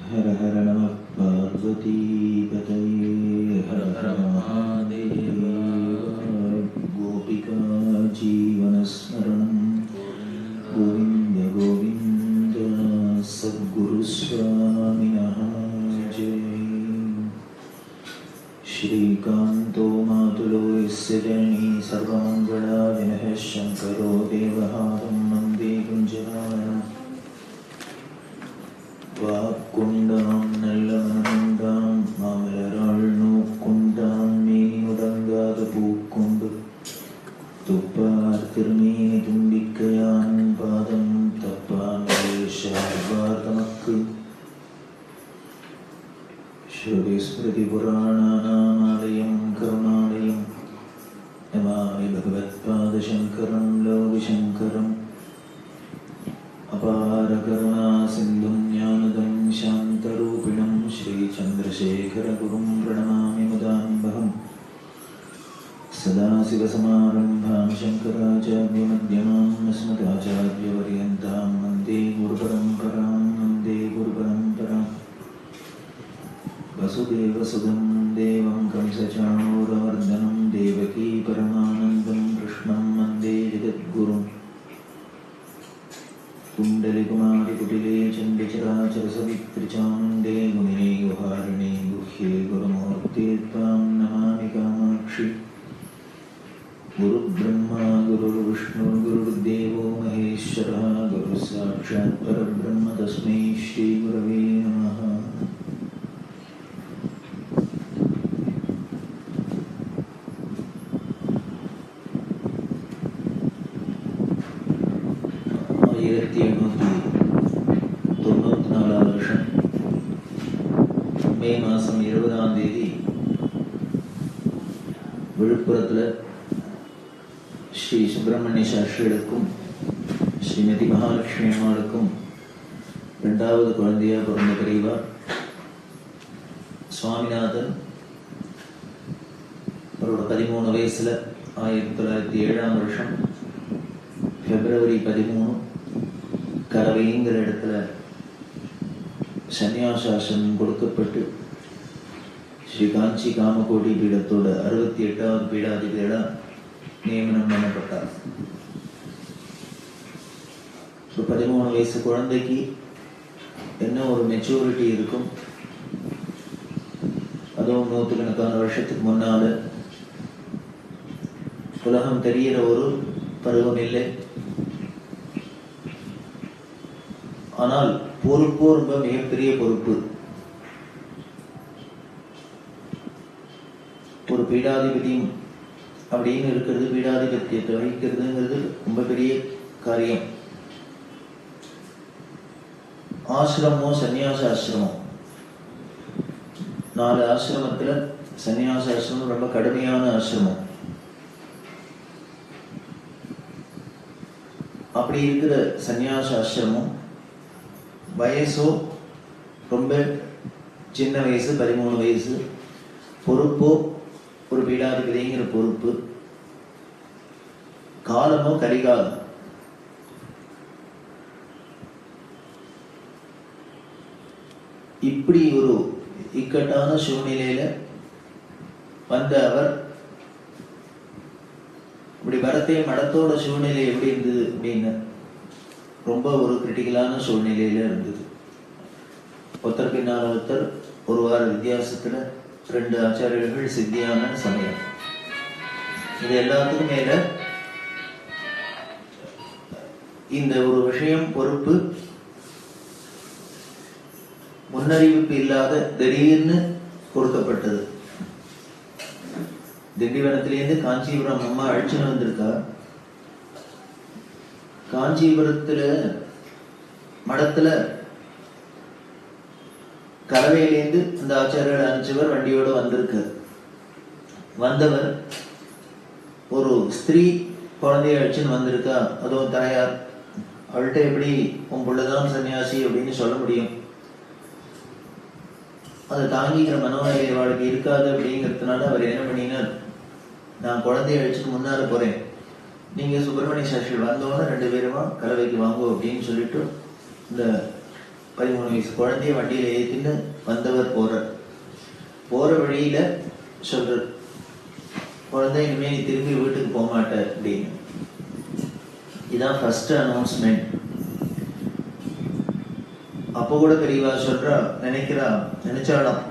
हर हर नमः पार्वतीपतये हर हर महादेव। गोपिका जीवनस्मरणं गोविन्द गोविन्द सद्गुरुस्वामिनः जय। श्रीकान्तो मातुलो यस्य जननी सर्वमङ्गलाविनः शङ्करो देवहारं वन्दे कुञ्जरायणम्। வாக்குண்டாம் நல்லவனுண்டாம் மாமலராள் நோக்குண்டாம் மேனியுடங்காத பூக்கொண்டு துப்பார் திருமேனி தும்பிக்கையான் பாதம் தப்பான் சார்பார் தமக்கு ஸ்ருதி ஸ்மிருதி புராணானாமாலயம் கருணாலயம் நமாமி பகவத்பாதசங்கரம் லோகசங்கரம் அபார கருணா சிந்தும் ஞானதம் சாந்தரூபிணம் ஸ்ரீசந்திரசேகரகுரும் பிரணமாமி முதாம்பகம். சதாசிவசமாரம்பாம் சங்கராச்சார்யமத்யமாம் அஸ்மதாச்சார்யபர்யந்தாம் வந்தே குருபரம்பராம் வந்தே குருபரம்பராம். வசுதேவசுதம் தேவம் கம்சசாணூரமர்தனம் தேவகீ பரமானந்தம் கிருஷ்ணம் வந்தே ஜெகத்குரும். कुण्डलिकुमारि कुटिले चण्डिचराचरसवित्रिचामुण्डे मुनिने गुहारिणे गुह्ये गुरुमूर्ते त्वां नमामि कामाक्षि। गुरुब्रह्मा गुरुर्विष्णु गुरुर्देवो महेश्वरः गुरुसाक्षात् परब्रह्म तस्मै श्रीगुरवे नमः। மே மாதம் 20ஆம் தேதி விழுப்புரத்தில் ஸ்ரீ சுப்பிரமணிய சாஸ்திரிகளுக்கும் ஸ்ரீமதி மகாலட்சுமி அம்மாளுக்கும் 2வது குழந்தையாக பிறந்த பெரியவா சுவாமிநாதன் அவரோட 13 வயசுல 1907ஆம் வருஷம் பிப்ரவரி 13 கரவைங்கிற இடத்துல சன்னியாசாசனம் கொடுக்கப்பட்டு ஸ்ரீ காஞ்சி காமகோடி பீடத்தோட 68வது பீடாதிபதியா நியமனம் பண்ணப்பட்டார். 13 வயசு குழந்தைக்கு என்ன ஒரு மெச்சூரிட்டி இருக்கும், அதுவும் நூற்றுக்கணக்கான வருஷத்துக்கு முன்னால உலகம் தெரிகிற ஒரு பருவம் இல்லை. ஆனால் பொறுப்பு ரொம்ப மிகப்பெரிய பொறுப்பு. ஒரு பீடாதிபதியும் அப்படின்னு இருக்கிறது, பீடாதிபத்தியத்தை வகிக்கிறதுங்கிறது ரொம்ப பெரிய காரியம். ஆசிரமம் சன்னியாச ஆசிரமம் 4 ஆசிரமத்துல சன்னியாச ஆசிரமம் ரொம்ப கடுமையான ஆசிரமம். அப்படி இருக்கிற சன்னியாச ஆசிரமம் வயசோ ரொம்ப சின்ன வயசு 13 வயசு, பொறுப்போ ஒரு பீடாதிபதிங்கிற பொறுப்பு, காலமோ கலிகாலம். இப்படி ஒரு இக்கட்டான சூழ்நிலையில வந்த அவர் இப்படி வரத்தே மடத்தோட சூழ்நிலை எப்படி இருந்தது அப்படின்னு ரொம்ப ஒரு கிரிட்டிக்கலான சூழ்நிலையில இருந்தது. ஒருத்தர் பின்னால் ஒருத்தர், ஒரு வார வித்தியாசத்துல 2 ஆச்சாரியர்கள் சித்தியான சமயம். இது எல்லாத்துக்கும் மேல இந்த ஒரு விஷயம் பொறுப்பு முன்னறிவிப்பு இல்லாத திடீர்னு கொடுக்கப்பட்டது. திண்டிவனத்திலேருந்து காஞ்சிபுரம் அம்மா அழைச்சுன்னு வந்திருக்கா. காஞ்சிபுரத்துல மடத்துல கரவையிலேருந்து அந்த ஆச்சாரியர் அனுப்பிச்சவர் வண்டியோட வந்திருக்கு. வந்தவர் ஒரு ஸ்திரீ குழந்தைய அழைச்சுன்னு வந்திருக்கா. அதுவும் தாயார். அவள்கிட்ட எப்படி உன் பிள்ளைதான் சன்னியாசி அப்படின்னு சொல்ல முடியும்? அதை தாங்கிக்கிற மனோநிலை அவளுக்கு இருக்காது. அப்படிங்கிறதுனால அவர் என்ன பண்ணினார், நான் குழந்தைய அழைச்சிட்டு முன்னால போறேன், நீங்க சுப்பிரமணிய சாஸ்திரி வந்தோன்னு 2 பேருமா கலவைக்கு வாங்குவோம் அப்படின்னு சொல்லிட்டு இந்த 13 வயசு குழந்தைய வண்டியில ஏற்றின்னு வந்தவர் போற வழியில சொல்றார், குழந்தை இனிமே நீ திரும்பி வீட்டுக்கு போக மாட்ட அப்படின்னு. இதுதான் ஃபர்ஸ்ட் அனௌன்ஸ்மெண்ட். அப்போ கூட பெரியவா சொல்றா, நினைச்சாலாம்.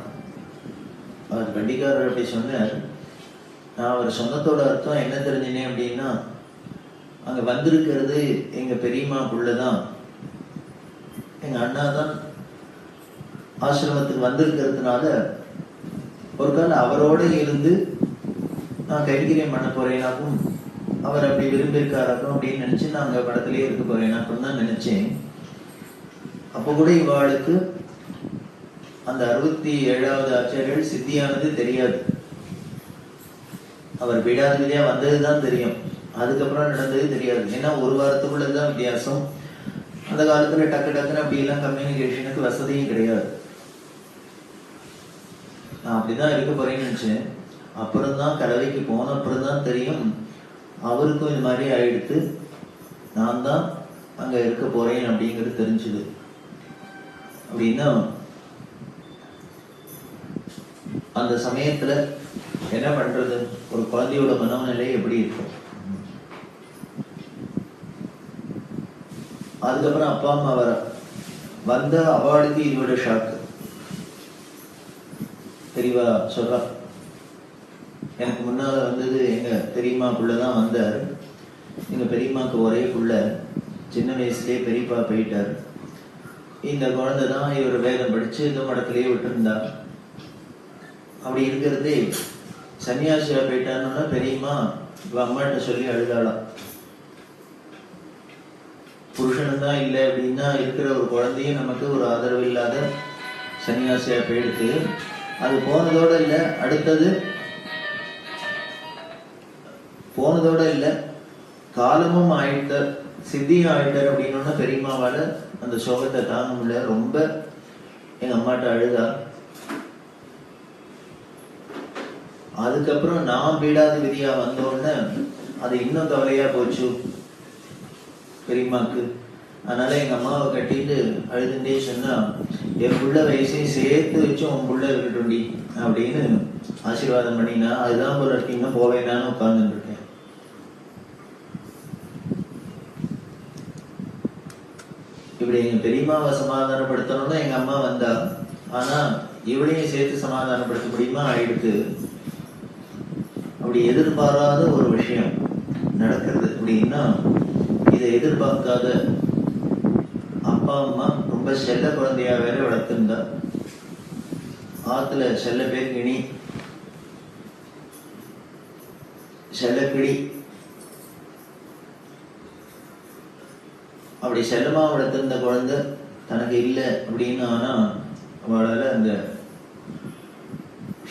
அவர் வண்டிக்காரர் அப்படி சொன்னார். நான் அவர் சொன்னதோட அர்த்தம் என்ன தெரிஞ்சினேன் அப்படின்னா, அங்க வந்திருக்கிறது எங்க பெரியம்மா புள்ளதான், எங்க அண்ணா தான் ஆசிரமத்துக்கு வந்திருக்கிறதுனால ஒரு காலம் அவரோட இருந்து நான் கைங்கரியம் பண்ண போறேனாக்கும், அவர் அப்படி விரும்பியிருக்காராக்கும் அப்படின்னு நினைச்சு நான் அங்க படத்திலேயே இருக்க போறேனாக்கும் தான் நினைச்சேன். அப்போ கூட இவாளுக்கு அந்த 67வது ஆச்சாரியர்கள் சித்தியானது தெரியாது. அவர் பீடாதிபதியா வந்ததுதான் தெரியும், அதுக்கப்புறம் நடந்தது தெரியாது. ஏன்னா ஒரு வாரத்துக்குள்ளதான் வித்தியாசம். அந்த காலத்துல டக்குன்னு அப்படி எல்லாம் கம்யூனிகேஷனுக்கு வசதியும் கிடையாது. நான் அப்படிதான் இருக்க போறேன்னு நினைச்சேன். அப்புறம்தான் கலவைக்கு போன அப்புறம் தான் தெரியும் அவருக்கும் இது மாதிரி ஆயிடுத்து, நான் தான் அங்க இருக்க போறேன் அப்படிங்கிறது தெரிஞ்சுது. அப்படின்னா அந்த சமயத்துல என்ன பண்றது, ஒரு குழந்தையோட மனநிலை எப்படி இருக்கும். அதுக்கப்புறம் அப்பா அம்மா வந்த அவளுக்கு இதோட ஷாக்கு. தெரியவா சொல்றா, எனக்கு முன்னால வந்தது எங்க பெரியம்மா புள்ளதான் வந்தார். எங்க பெரியம்மாக்கு ஒரே புள்ள, சின்ன வயசுலயே பெரியப்பா போயிட்டார். இந்த குழந்தை தான் இவர் வேதம் படிச்சு இந்த மடத்திலேயே விட்டுருந்தா. அப்படி இருக்கிறதே சன்னியாசியா போயிட்டான்னு பெரியம்மா இவ அம்மாட்ட சொல்லி அழுதாளாம். புருஷனும் தான் இல்லை அப்படின்னா இருக்கிற ஒரு குழந்தையும் நமக்கு ஒரு ஆதரவு இல்லாத சன்னியாசியா போயிடுத்து. அது போனதோட இல்லை, அடுத்தது போனதோட இல்லை, காலமும் ஆயிட்டார், சித்தியும் ஆயிட்டார். அப்படின்னா பெரியம்மாவால அந்த சோகத்தை தாங்க முடியல. ரொம்ப எங்க அம்மாட்ட அழுதா. அதுக்கப்புறம் நான் பீடாதிபதியா வந்தோடனே அது இன்னும் கவலையா போச்சு பெரியம்மாக்கு. அதனால எங்க அம்மாவை கட்டிட்டு அழுதுண்டே சொன்னா, என் புள்ள வயசையும் சேர்த்து வச்சு உன் புள்ள இருக்கட்டும்டி அப்படின்னு ஆசீர்வாதம் பண்ணினா. அதுதான் போல இருக்கு, இன்னும் போவேனான்னு உட்கார்ந்துட்டு இருக்கேன். இப்படி எங்க பெரியம்மாவை சமாதானப்படுத்தணும்னு எங்க அம்மா வந்தா. ஆனா இவளையும் சேர்த்து சமாதானப்படுத்த முடியுமா ஆயிடுத்து. அப்படி எதிர்பாராத ஒரு விஷயம் நடக்கிறது. அப்படின்னா இதை எதிர்பார்க்காத அப்பா அம்மா ரொம்ப செல்ல குழந்தையா வேற வளர்த்திருந்தா. ஆத்துல செல்ல பேர் கிணி, செல்லக்கிளி. அப்படி செல்லமா வளர்த்திருந்த குழந்தை தனக்கு இல்லை அப்படின்னு ஆனா அவளால அந்த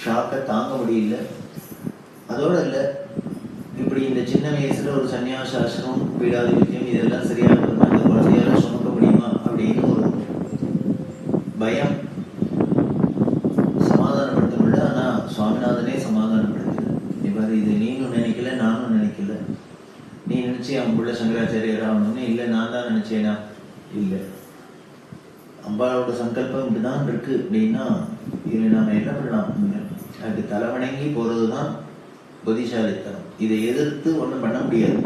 ஷாக்கை தாங்க முடியல. அதோட இல்லை, இப்படி இந்த சின்ன வயசுல ஒரு சன்னியாச ஆசிரமம் பீடாதிபத்தியம் இதெல்லாம் சரியாக இருந்தா அந்த குழந்தையால சுமக்க முடியுமா அப்படின்னு ஒரு பயம். சமாதானப்படுத்த முடியல. ஆனா சுவாமிநாதனே சமாதானப்படுத்தல. இவ்வாறு இது நீனும் நினைக்கல, நானும் நினைக்கல. நீ நினைச்சு அவன் புள்ள சங்கராச்சாரியர் ஆகணும்னு இல்லை, நான் தான் நினைச்சேனா இல்லை. அம்பாவோட சங்கல்பம் இப்படிதான் இருக்கு அப்படின்னா இதுல நாம என்ன பண்ணலாம், அதுக்கு தலைவணங்கி போறதுதான் புத்திசாலித்தனம். இதை எதிர்த்து ஒண்ணும் பண்ண முடியாது.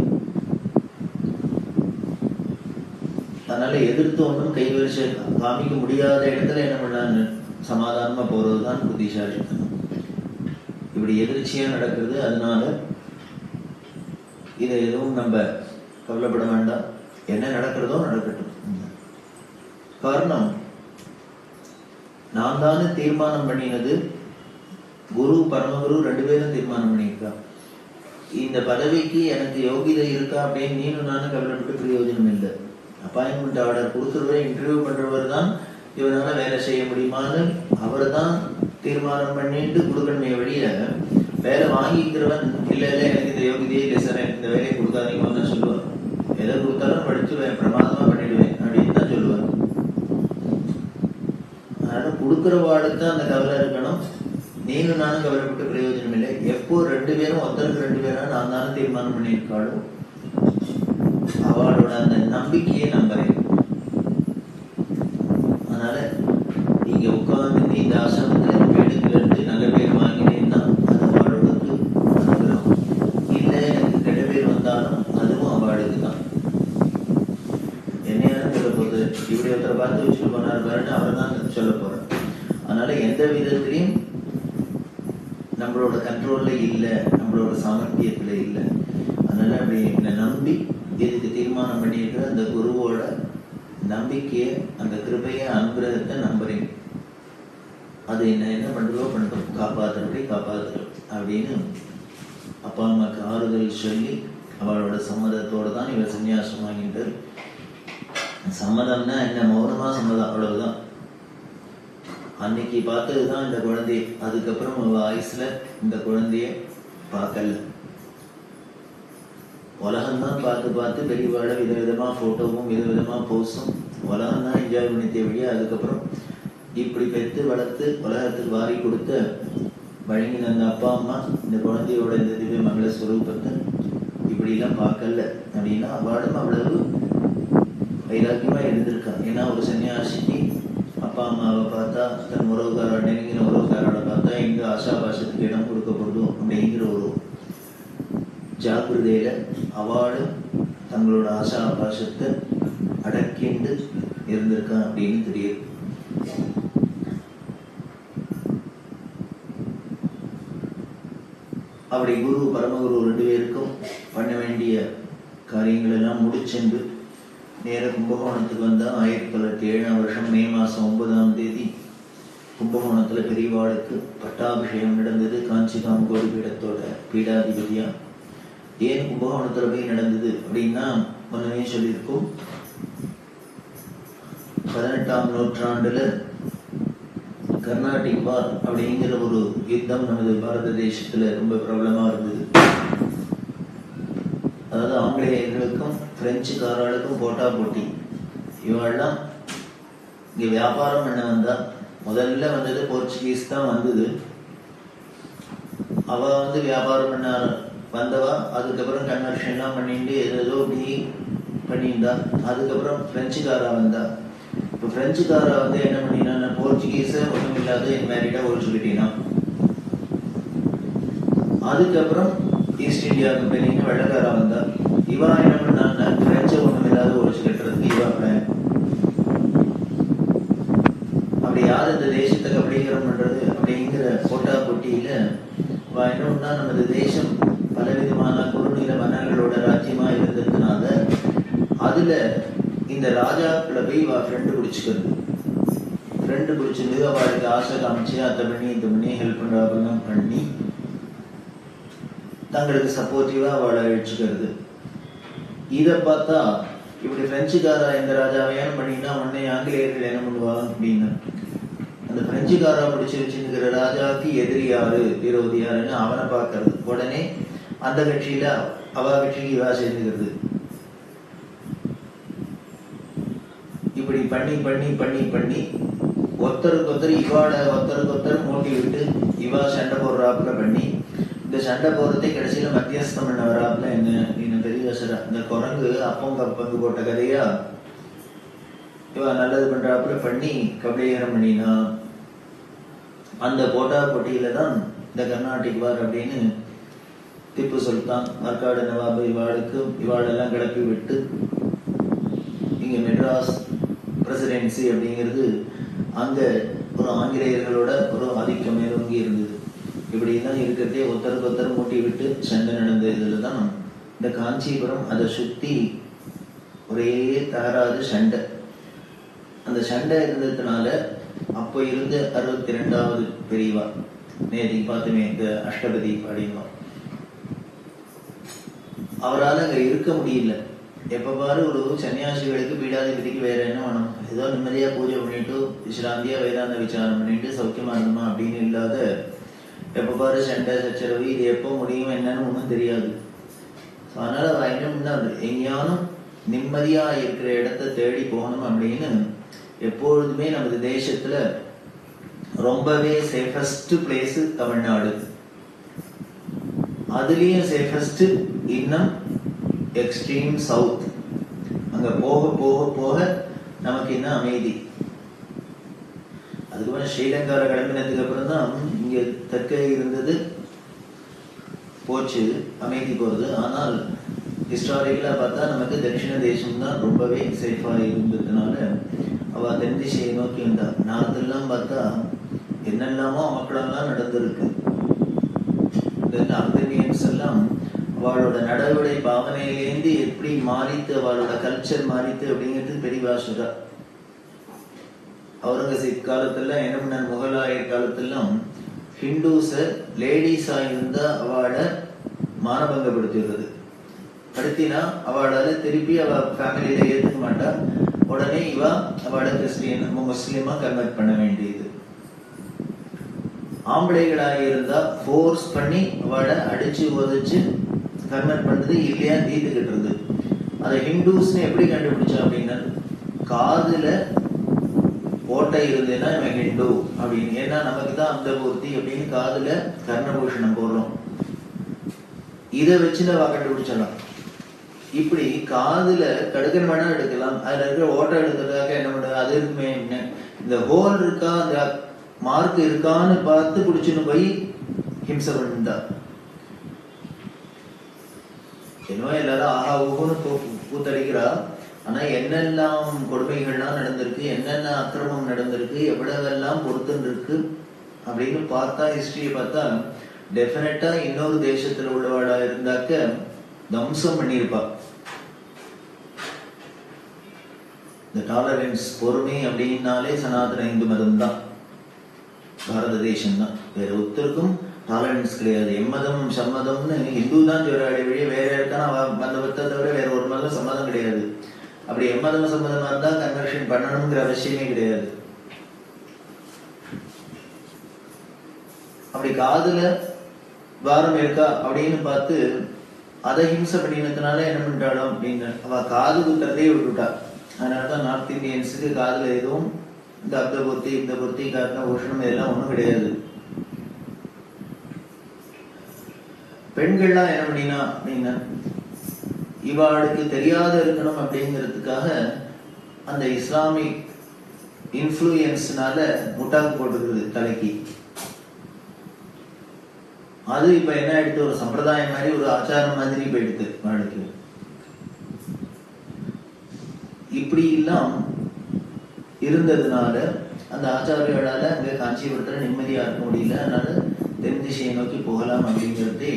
அதனால எதிர்த்து ஒன்றும் கைவரிசை காமிக்க முடியாத இடத்துல என்ன பண்ணான்னு சமாதானமா போறதுதான் புத்திசாலித்தனம். இப்படி எதிர்ச்சியா நடக்கிறது. அதனால இதை எதுவும் நம்ம கவலைப்பட வேண்டாம். என்ன நடக்கிறதோ நடக்கட்டும். காரணம், நான் தானே தீர்மானம் பண்ணினது, குரு பரமகுரு 2 பேரும் தீர்மானம் பண்ணியிருக்கா. இந்த பதவிக்கு எனக்கு யோகிதை இருக்கா அப்படின்னு நீனும் நானும் கவலைப்பட்டு பிரயோஜனம் இல்லை. அப்பாயின்மெண்ட் ஆர்டர் கொடுத்துருவர், இன்டர்வியூ பண்றவர் தான் இவனால வேலை செய்ய முடியுமான்னு அவர் தான் தீர்மானம் பண்ணிட்டு கொடுக்கணுமே வழிய, வேலை வாங்கிக்கிறவன் இல்ல இல்ல எனக்கு இந்த யோகிதையே இல்லை சார், எனக்கு இந்த வேலையை கொடுக்காதீங்கன்னு சொல்லுவார். எதை கொடுத்தாலும் படிச்சுடுவேன், பிரமாதமா பண்ணிடுவேன் அப்படின்னு தான் சொல்லுவார். அதனால கொடுக்குறவாளுக்கு அந்த கவலை இருக்கணும். நீனும் நானும் கவலைப்பட்டு பிரயோஜனம் இல்லை. எப்போ 2 பேரும் ஒருத்தருக்கு 2 பேரா நான் தானே தீர்மானம் பண்ணியிருக்காளோ அவளோட அந்த நம்பிக்கையை நம்புறேன். அதனால உட்கார்ந்து நீ இந்த ஆசிரமத்துல வீடுல இருந்து நல்ல பேர் வாங்கினேன்னா அது அவளுக்கு அனுகிரகம். இல்ல எனக்கு கெட்ட பேர் வந்தாலும் அதுவும் அவளுக்கு தான். என்னையான சொல்ல போகுது, இப்படி ஒருத்தரை பார்த்து வச்சுட்டு போனார் பாருன்னு அவரை தான் சொல்ல போறேன். அதனால எந்த விதத்திலையும் நம்மளோட கண்ட்ரோல்ல இல்லை, நம்மளோட சாமர்த்தியத்துல இல்லை. அதனால அப்படி என்னை நம்பி இதுக்கு தீர்மானம் பண்ணியிருக்கிற அந்த குருவோட நம்பிக்கையை, அந்த கிருபையை, அனுகிரகத்தை நம்புறேன். அது என்ன பண்றதோ பண்றோம், காப்பாற்றுறபடி காப்பாற்றுறோம் அப்படின்னு அப்பா அம்மாக்கு ஆறுதல் சொல்லி அவளோட சம்மதத்தோட தான் இவர் சன்னியாசம் வாங்கிட்டார். சம்மதம்னா என்ன, மௌனமா சம்மதம், அவ்வளவுதான். அன்னைக்கு பார்த்ததுதான் இந்த குழந்தைய. அதுக்கப்புறம் அவ ஆயுசுல இந்த குழந்தைய பார்க்கல. உலகம்தான் பார்த்து பார்த்து பெரியவாழ விதவிதமா போட்டோவும் விதவிதமா போஸும் உலகம்தான் என்ஜாய் பண்ணித்தே வழியா. அதுக்கப்புறம் இப்படி பெற்று வளர்த்து உலகத்துக்கு வாரி கொடுத்த வழங்கின அந்த அப்பா அம்மா இந்த குழந்தையோட இந்த திவ்ய மங்கள ஸ்வரூபத்தை இப்படி எல்லாம் பார்க்கல அப்படின்னா அவளும் அவ்வளவு வைராக்கியமா இருந்திருக்கா. ஏன்னா ஒரு சன்னியாசிக்கு அப்பா அம்மாவை பார்த்தா, தன் உறவுகாரோட நெருங்கின உறவுகாரோட பார்த்தா எங்க ஆசாபாசத்துக்கு இடம் கொடுக்கப்படுதும் அப்படிங்கிற ஒரு ஜாக்கிரதையில அவளும் தங்களோட ஆசாபாசத்தை அடக்கிண்டு இருந்திருக்கா அப்படின்னு தெரியுது. அப்படி குரு பரமகுரு ரெண்டு பேருக்கும் பண்ண வேண்டிய காரியங்கள் எல்லாம் முடிச்சென்று நேர கும்பகோணத்துக்கு வந்தா 1907 மே மாசம் 9 கும்பகோணத்துல பெரியவாளுக்கு பட்டாபிஷேகம் நடந்தது. காஞ்சி காமகோடி பீடத்தோட பீடாதிபதியா. ஏன் கும்பகோணத்துல போய் நடந்தது அப்படின்னா, முன்னமே சொல்லியிருக்கும், 18ஆம் நூற்றாண்டுல கர்நாடிக் வார் அப்படிங்கிற ஒரு யுத்தம் நமது பாரத தேசத்துல ரொம்ப பிரபலமா இருந்தது. அதாவது ஆங்கிலேயர்களுக்கும் பிரெஞ்சுக்காரர்களுக்கும் போட்டா போட்டி. இவெல்லாம் இங்க வியாபாரம் பண்ண வந்தா, முதல்ல வந்தது போர்ச்சுகீஸ் தான் வந்தது. அவ வியாபாரம் பண்ண வந்தவா. அதுக்கப்புறம் கன்வர்ஷன் எல்லாம் பண்ணிட்டு ஏதோ இப்படி பண்ணியிருந்தா. அதுக்கப்புறம் பிரெஞ்சுக்காரா வந்தா. இப்ப பிரெஞ்சுக்காரா என்ன பண்ணினா, போர்ச்சுகீஸ ஒண்ணும் இல்லாத இன்மேரிட்டா ஒழிச்சுக்கிட்டீனா. அதுக்கப்புறம் ஈஸ்ட் இந்தியா கம்பெனின்னு வெள்ளக்காரா வந்தா. இவா என்ன பண்ணான்னா, பிரெஞ்ச ஒண்ணும் இல்லாத ஒழிச்சு கட்டுறதுக்கு இவா பிளான். அப்படி யார் இந்த தேசத்தை கபலீகரம் பண்றது அப்படிங்கிற போட்டா போட்டியில என்ன, நமது தேசம் பலவிதமான குறுநில மன்னர்களோட ராஜ்யமா இருந்ததுனால அதுல இந்த ராஜாக்களை போய் ஃப்ரெண்டு பிடிச்சுக்கிறது. ஃப்ரெண்டு பிடிச்சிருந்து அவளுக்கு ஆசை காமிச்சு அத்தை பண்ணி இந்த பண்ணி ஹெல்ப் பண்றாங்கலாம் பண்ணி தங்களுக்கு சப்போர்ட்டிவா அவளை அழிச்சுக்கிறது. இதை பார்த்தா இப்படி பிரெஞ்சுக்காரா இந்த ராஜாவையான பண்ணினா உடனே ஆங்கிலேயர்கள் என்ன பண்ணுவாங்க அப்படின்னு, அந்த பிரெஞ்சுக்காரா பிடிச்சு வச்சுருக்கிற ராஜாவுக்கு எதிரி யாரு, விரோதி யாருன்னு அவனை பார்க்கறது. உடனே அந்த கட்சியில அவ கட்சிக்கு இவா சேர்ந்துக்கிறது. இப்படி பண்ணி பண்ணி பண்ணி பண்ணி ஒருத்தருக்கு ஒருத்தர் இவாட ஒருத்தருக்கு ஒருத்தர் மூட்டி விட்டு இவா சண்டை போடுறாப்புல பண்ணி, இந்த சண்டை போறதை கடைசியில மத்தியஸ்தம் பண்ண வராப்புல என்ன பெரிய இந்த குரங்கு அப்பங்க பங்கு போட்ட கதையா இவா நல்லது பண்றாப்புல பண்ணி கபலீகரம் பண்ணினா. அந்த போட்டா போட்டியில தான் இந்த கர்நாடிக் வார் அப்படின்னு திப்பு சுல்தான், மர்காடு நவாபு இவாளெல்லாம் கிளப்பி விட்டு இங்க மெட்ராஸ் பிரசிடென்சி அப்படிங்கிறது அங்க ஒரு ஆங்கிலேயர்களோட ஒரு ஆதிக்கம் மேலோங்கி இருந்தது. இப்படி எல்லாம் இருக்கிறதே ஒருத்தருக்கு ஒருத்தர் மூட்டி விட்டு சண்டை நடந்த இதுலதான் இந்த காஞ்சிபுரம் அதை சுத்தி ஒரே தகராறு சண்டை. அந்த சண்டை இருந்ததுனால அப்போ இருந்த 62வது பெரியவா, நேற்று பார்த்துமே இந்த அஷ்டபதி அப்படின்னா, அவரால் அங்க இருக்க முடியல. எப்ப பாரு ஒரு சன்னியாசிகளுக்கு பீடாதிபதிக்கு வேற என்ன வேணும், ஏதோ நிம்மதியா பூஜை பண்ணிட்டு விசிராந்தியா வேதாந்த விசாரம் பண்ணிட்டு சௌக்கியமா இருந்தோமா அப்படின்னு இல்லாத எப்ப பாரு சண்டை சச்சரவு, இது எப்போ முடியும் என்னன்னு ஒன்றும் தெரியாது. அதனால அவர் என்ன பண்ணாரு, எங்கேயானும் நிம்மதியா இருக்கிற இடத்த தேடி போகணும் அப்படின்னு எப்பொழுதுமே நமது தேசத்துல ரொம்பவே சேஃபஸ்ட் பிளேஸ் தமிழ்நாடு. அதுலயும் சேஃபஸ்ட் இன்னும் எக்ஸ்ட்ரீம் சவுத். அங்க போக போக போக நமக்கு என்ன அமைதி. அதுக்கப்புறம் ஸ்ரீலங்கால கிளம்பினதுக்கு அப்புறம் தான் இங்க தெற்கே இருந்தது போச்சு, அமைதி போறது. ஆனால் ஹிஸ்டாரிக்கலா பார்த்தா நமக்கு தட்சிண தேசம் தான் ரொம்பவே சேஃபா இருந்ததுனால அவ தென் திசையை நோக்கி வந்தா. நார்த்தெல்லாம் பார்த்தா என்னெல்லாமோ மக்களெல்லாம் நடந்திருக்கு. ஆர்மேனியன்ஸ் எல்லாம் அவளோட நடவடை பாவனையிலேந்து எப்படி மாறித்து, அவளோட கல்ச்சர் மாறித்து அப்படிங்கிறது பெரிய சொல்றா. அவுரங்கசீப் காலத்துல என்ன பண்ண, முகலாயர் காலத்தெல்லாம் ஹிந்துஸ லேடிஸா இருந்தா அவளை மானபங்கப்படுத்திடுறது. படுத்தினா அவளால திருப்பி அவ ஃபேமிலியில ஏத்துக்க மாட்டா. உடனே இவ அவளை கிறிஸ்டியன் முஸ்லிமா கன்வெர்ட் பண்ண வேண்டியது. ஆம்பளைகளாக இருந்தா ஃபோர்ஸ் பண்ணி அவளை அடிச்சு உதச்சு கன்வெர்ட் பண்றது இல்லையா தீர்த்துக்கிட்டு. அதை ஹிந்துஸ்ன்னு எப்படி கண்டுபிடிச்சா அப்படின்னா, காதுல ஓட்டை இருந்ததுன்னா இவன் ஹிந்து அப்படின்னு. ஏன்னா நமக்கு தான் அந்த பூர்த்தி அப்படின்னு காதுல கர்ணபூஷணம் போடுறோம். இதை வச்சு நம்ம கண்டுபிடிச்சிடலாம். இப்படி காதுல கடுக்கன் வேணா எடுக்கலாம், அதுல இருக்கிற ஓட்டை எடுக்கிறதுக்காக என்ன பண்றது, அது இருக்குமே இந்த ஹோல் இருக்கா அந்த மார்க் இருக்கான்னு பார்த்து குடிச்சுன்னு போய் ஹிம்சை பண்ணிட்டா. என்னவோ எல்லாரும் ஆஹா ஊன்னு கூத்தடிக்கிறா. ஆனா என்னெல்லாம் கொடுமைகள்லாம் நடந்திருக்கு, என்னென்ன அக்கிரமம் நடந்திருக்கு, எவ்வளவெல்லாம் பொறுத்துன்னு இருக்கு அப்படின்னு பார்த்தா, ஹிஸ்டரியை பார்த்தா டெஃபினட்டா இன்னொரு தேசத்துல உள்ளவாடா இருந்தாக்க தம்சம் பண்ணியிருப்பா. இந்த டாலரன்ஸ் பொறுமை அப்படின்னாலே சனாதன இந்து மதம் தான், பாரத தேசம் தான். வேற ஒருத்தருக்கும் டாலரன்ஸ் கிடையாது. எம்மதம் சம்மதம்னு ஹிந்து தான் சொல்றாடி வழியே வேற யாருக்கான மதத்தை தவிர வேற ஒரு மதம் சம்மதம் கிடையாது. அப்படி எம்மதம் சம்மதமா இருந்தா கன்வர்ஷன் பண்ணணுங்கிற அவசியமே கிடையாது. அப்படி காதுல வாரம் இருக்கா அப்படின்னு பார்த்து அதை ஹிம்சை பண்ணினதுனால என்ன பண்ணிட்டாலும் அப்படின்னு அவ காது குத்துறதே விட்டுட்டா. அதனாலதான் நார்த் இந்தியன்ஸுக்கு காதுல எதுவும் இந்த அப்த பூர்த்தி இந்த பூர்த்தி காரண பூஷணம் இதெல்லாம் ஒண்ணும் கிடையாது. பெண்கள்லாம் என்ன பண்ணினா அப்படின்னா, இவாளுக்கு தெரியாத இருக்கணும் அப்படிங்கிறதுக்காக அந்த இஸ்லாமிக் இன்ஃப்ளூயன்ஸ்னால முட்டாக்கு போட்டுருக்குது தலைக்கு. அது இப்ப என்ன ஆயிடுத்து, ஒரு சம்பிரதாயம் மாதிரி ஒரு ஆச்சாரம் மாதிரி போயிடுது வாழ்க்கை. இப்படி எல்லாம் இருந்ததுனால அந்த ஆச்சாரியால அங்க காஞ்சிபுரத்துல நிம்மதியா இருக்க முடியல. அதனால தென் திசையை நோக்கி போகலாம் அப்படிங்கிறது.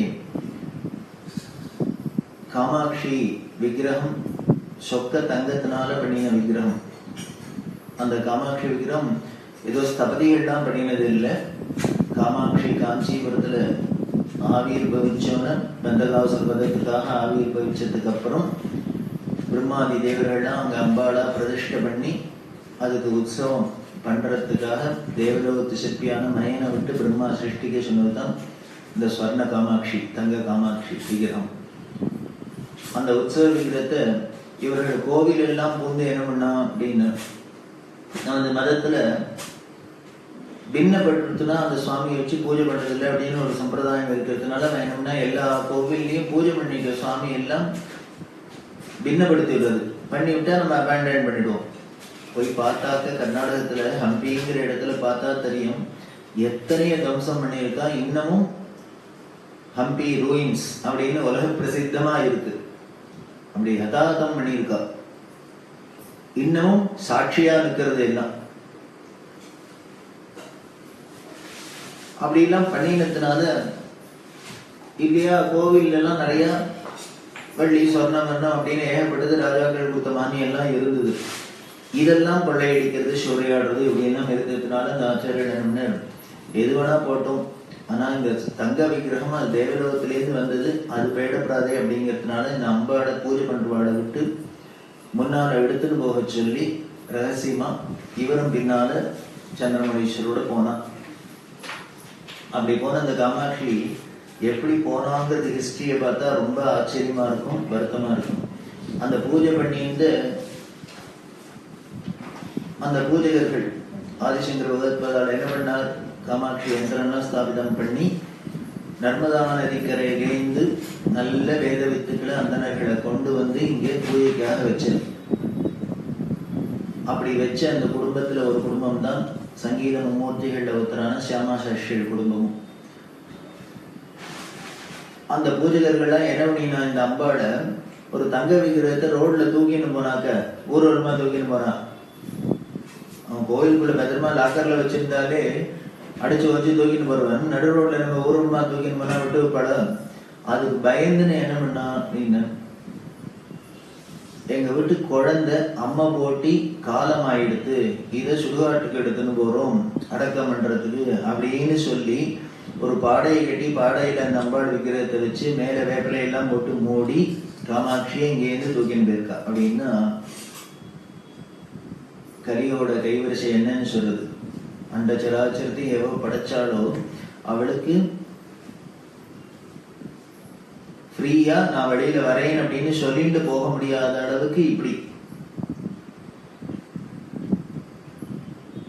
காமாட்சி விக்கிரகம் சொக்க தங்கத்தினால பண்ணின விக்கிரகம். அந்த காமாட்சி விக்கிரகம் ஏதோ ஸ்தபதிகள்லாம் பண்ணினது இல்லை. காமாட்சி காஞ்சிபுரத்துல ஆவிர் பவிச்சோன்னு பந்தகாவசர் பதத்துக்காக ஆவிர் பவிச்சதுக்கு அப்புறம் பிரம்மாதி தேவர்கள்லாம் அங்க அம்பாளா பிரதிஷ்டை பண்ணி அதுக்கு உற்சவம் பண்றதுக்காக தேவலோகத்து சிற்பியான மயனை விட்டு பிரம்மா சிருஷ்டிக்க சொன்னதுதான் இந்த ஸ்வர்ண காமாட்சி தங்க காமாட்சி விக்கிரகம். அந்த உற்சவ விக்கிரத்தை இவர்கள் கோவில் எல்லாம் பூந்து என்ன பண்ணா அப்படின்னு, அந்த மதத்துல பின்னப்பட்டுனா அந்த சுவாமியை வச்சு பூஜை பண்றதில்லை அப்படின்னு ஒரு சம்பிரதாயம் இருக்கிறதுனால வேணும்னா எல்லா கோவில்லையும் பூஜை பண்ணிக்க சுவாமி எல்லாம் பின்னப்படுத்தி விடுறது. பண்ணி விட்டா நம்ம அபேண்டன் பண்ணிடுவோம். போய் பார்த்தாக்க கர்நாடகத்துல ஹம்பிங்கிற இடத்துல பார்த்தா தெரியும் எத்தனைய தம்சம் பண்ணியிருக்கா. இன்னமும் ஹம்பி ரூயின்ஸ் அப்படின்னு உலக பிரசித்தமா இருக்கு. அப்படி யதார்த்தம் பண்ணியிருக்கா. இன்னமும் சாட்சியா இருக்கிறது எல்லாம். அப்படி எல்லாம் பண்ணினதுனால இல்லையா கோவில் எல்லாம் நிறைய வள்ளி சொர்ணம் அப்படின்னு ஏகப்பட்டது ராஜாக்கள் கொடுத்த மானியம் எல்லாம் இருந்தது. இதெல்லாம் கொள்ளையடிக்கிறது சூறையாடுறது இப்படிலாம் இருந்ததுனால இந்த ஆச்சாரியன் எது வேணா போட்டோம், ஆனா இந்த தங்க விக்கிரகம் அது தேவலோகத்திலேருந்து வந்தது, அது போயிடப்படாதே அப்படிங்கிறதுனால இந்த அம்பாட பூஜை பண்றவாட விட்டு முன்னால எடுத்துட்டு போக சொல்லி ரகசியமா இவரும் பின்னால சந்திரமணீஸ்வரோட போனான். அப்படி போன அந்த காமாட்சி எப்படி போனாங்கிறது ஹிஸ்டரியை பார்த்தா ரொம்ப ஆச்சரியமா இருக்கும், வருத்தமா இருக்கும். அந்த பூஜை பண்ணிட்டு அந்த பூஜகர்கள் ஆதிசங்கர பகவத்பாதால் என்ன பண்ணார், காமாட்சி யந்திரம்லாம் ஸ்தாபிதம் பண்ணி நர்மதா நதிக்கரையிலேந்து நல்ல வேத வித்துக்களை அந்தனர்களை கொண்டு வந்து இங்கே பூஜைக்காக வச்சது. அப்படி வச்ச அந்த குடும்பத்துல ஒரு குடும்பம் தான் சங்கீத மும்மூர்த்திகள்ல ஒருத்தரான சியாமா சாஸ்திரி குடும்பமும். அந்த பூஜகர்கள்லாம் என்ன பண்ணினா, இந்த அம்பாளை ஒரு தங்க விக்கிரகத்தை ரோட்ல தூக்கின்னு போனாக்க ஊர்வலமா தூக்கின்னு போறான். அவன் கோயிலுக்குள்ள பத்திரமா லாக்கர்ல வச்சிருந்தாலே அடிச்சு வச்சு தூக்கின்னு போறவன் நடு ரோட்ல நம்ம ஊர்வலமா தூக்கின்னு போனா விட்டு படம். அதுக்கு பயந்துன்னு என்ன பண்ணா அப்படின்னு, எங்க வீட்டு குழந்தை அம்மா போட்டி காலம் ஆயிடுத்து, இதை சுடுகாட்டுக்கு எடுத்துன்னு போறோம் அடக்கம் பண்றதுக்கு அப்படின்னு சொல்லி ஒரு பாடையை கட்டி பாடையில அந்த அம்பாள் விக்கிரகத்தை வச்சு மேல வேப்பிலையெல்லாம் போட்டு மூடி காமாட்சியை இங்கேருந்து தூக்கின்னு போயிருக்கா. அப்படின்னா கலியோட கைவரிசை என்னன்னு சொல்றது, அந்த சராச்சரத்தை எவோ படைச்சாலோ அவளுக்கு ஃப்ரீயா நான் வெளியில வரேன் அப்படின்னு சொல்லிட்டு போக முடியாத அளவுக்கு இப்படி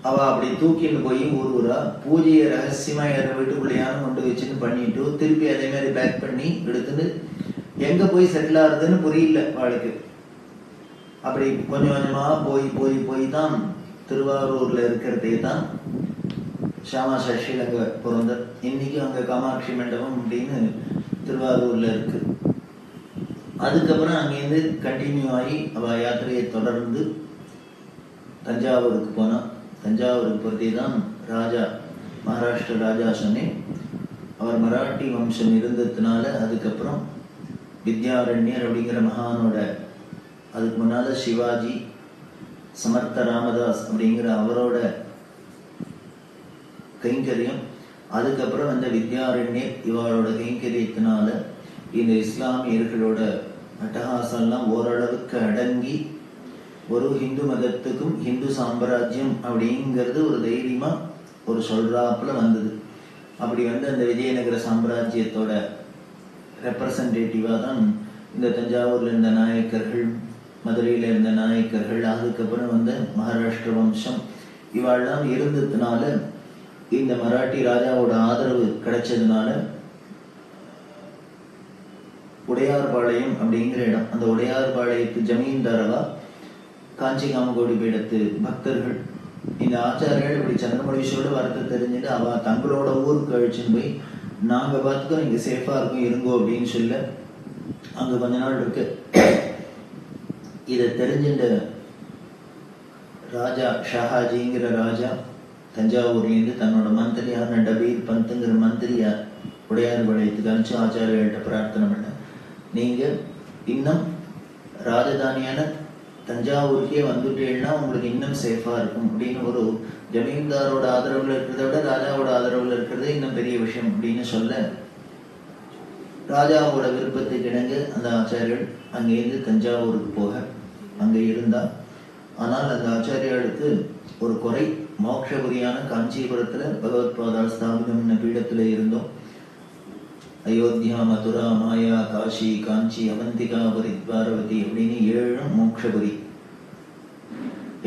அவ அப்படி தூக்கின்னு போய் ஊரா பூஜையை ரகசியமா யார வீட்டுக்குள்ளையான கொண்டு வச்சுன்னு பண்ணிட்டு திருப்பி அதே மாதிரி பேக் பண்ணி எடுத்துட்டு எங்க போய் செட்டில் ஆகுதுன்னு புரியல அவளுக்கு. அப்படி கொஞ்சம் கொஞ்சமா போய் போய் போய் தான் திருவாரூர்ல இருக்கிறதே தான் சியாமா சாஸ்திரி அங்க பிறந்த. இன்னைக்கு அங்க காமாட்சி மண்டபம் அப்படின்னு திருவாரூர்ல இருக்கு. அதுக்கப்புறம் அங்கேருந்து கண்டினியூ ஆகி அவ யாத்திரையை தொடர்ந்து தஞ்சாவூருக்கு போனா. தஞ்சாவூருக்கு பொறுத்தே தான் ராஜா, மகாராஷ்டிர ராஜா சொன்னேன், அவர் மராட்டி வம்சம் இருந்ததுனால அதுக்கப்புறம் வித்யாரண்யர் அப்படிங்கிற மகானோட, அதுக்கு முன்னால சிவாஜி, சமர்த்த ராமதாஸ் அப்படிங்கிற அவரோட கைங்கரியம், அதுக்கப்புறம் அந்த வித்யாரண்யர் இவரோட கைங்கரியத்தினால இந்த இஸ்லாமியர்களோட அட்டகாசம்லாம் ஓரளவுக்கு அடங்கி ஒரு ஹிந்து மதத்துக்கும் ஹிந்து சாம்ராஜ்யம் அப்படிங்கிறது ஒரு தைரியமா ஒரு சொல்றாப்புல வந்தது. அப்படி வந்து அந்த விஜயநகர சாம்ராஜ்யத்தோட ரெப்ரசன்டேட்டிவா தான் இந்த தஞ்சாவூர்ல இருந்த நாயக்கர்கள், மதுரையில இருந்த நாயக்கர்கள், அதுக்கப்புறம் வந்து மகாராஷ்டிர வம்சம் இவாள்லாம் இருந்ததுனால இந்த மராட்டி ராஜாவோட ஆதரவு கிடைச்சதுனால உடையார்பாளையம் அப்படிங்கிற இடம், அந்த உடையார்பாளையத்து ஜமீன்தாரவா காஞ்சி காமகோடி பீடத்து பக்தர்கள் இந்த ஆச்சாரியர்கள் இப்படி சந்திரமொழீஸ்வரோட வரத்தை தெரிஞ்சுட்டு அவ தங்களோட ஊருக்கு அழிச்சுன்னு போய் நாங்க பார்த்துக்கோ இங்க சேஃபா இருக்கும் இருங்கோ அப்படின்னு சொல்ல அங்க கொஞ்ச நாள் இருக்கு. இதை தெரிஞ்சுட்ட ராஜா ஷாஹாஜிங்கிற ராஜா தஞ்சாவூர்லேருந்து தன்னோட மந்திரியான டபீர் பந்துங்கிற மந்திரியா உடையார்பாளையத்துக்கு அனுப்பிச்சு ஆச்சாரியர்கள்ட்ட பிரார்த்தனை பண்ண, நீங்க இன்னும் ராஜதானியான தஞ்சாவூருக்கே வந்துட்டேன்னா உங்களுக்கு இன்னும் சேஃபா இருக்கும் அப்படின்னு. ஒரு ஜமீன்தாரோட ஆதரவுல இருக்கிறத விட ராஜாவோட ஆதரவுல இருக்கிறது இன்னும் பெரிய விஷயம் அப்படின்னு சொல்ல, ராஜாவோட விருப்பத்துக்கு இணங்க அந்த ஆச்சாரியர்கள் அங்கேருந்து தஞ்சாவூருக்கு போக அங்க இருந்தா. ஆனால் அந்த ஆச்சாரியர்களுக்கு ஒரு குறை, மோட்சபுரியான காஞ்சிபுரத்துல பகவத்பாதால் ஸ்தாபிதம் பீடத்துல இருந்தோம். அயோத்தியா, மதுரா, மாயா, காஷி, காஞ்சி, அவந்திகா, ஹரித்வாரவதி அப்படின்னு 7 மோட்சபுரி.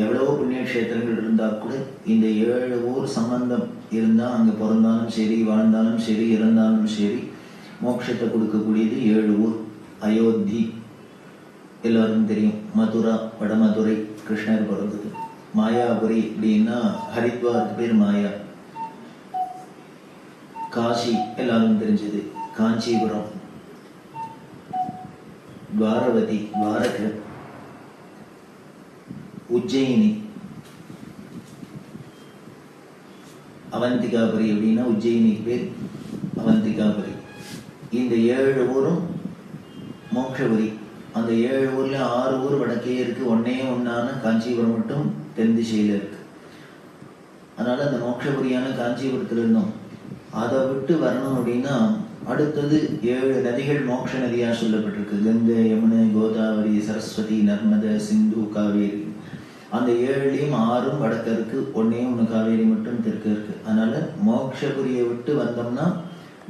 எவ்வளவோ புண்ணிய கஷேத்திரங்கள் இருந்தா கூட இந்த 7 ஊர் சம்பந்தம் இருந்தா அங்க பிறந்தாலும் சரி, வாழ்ந்தாலும் சரி, இறந்தாலும் சரி, மோட்சத்தை கொடுக்கக்கூடியது 7 ஊர். அயோத்தி எல்லாருக்கும் தெரியும், மதுரா வடமதுரை கிருஷ்ணர் பிறந்தது. மாயாபுரி அப்படின்னா ஹரித்வாருக்கு பேர் மாயா. காஷி எல்லாரும் தெரிஞ்சது, காஞ்சிபுரம். துவாரவதி துவாரக, உஜ்ஜயினி, அவந்திகாபுரி அப்படின்னா உஜ்ஜயினிக்கு பேர் அவந்திகாபுரி. இந்த 7 ஊரும் மோட்சபுரி. அந்த 7 ஊர்ல 6 ஊர் வடக்கே இருக்கு, ஒன்னே ஒன்னான காஞ்சிபுரம் மட்டும் தென் திசையில இருக்கு. அதனால அந்த மோட்சபுரியான காஞ்சிபுரத்துல இருந்தோம். அதை விட்டு வரணும் அப்படின்னா அடுத்தது 7 நதிகள் மோட்ச நதியா சொல்லப்பட்டிருக்கு. கங்கை, யமுனை, கோதாவரி, சரஸ்வதி, நர்மதை, சிந்து, காவேரி. அந்த 7லயும் 6 வடக்க இருக்கு, ஒன்னே ஒண்ணு காவேரி மட்டும் தெற்கு இருக்கு. அதனால மோட்சபுரியை விட்டு வந்தோம்னா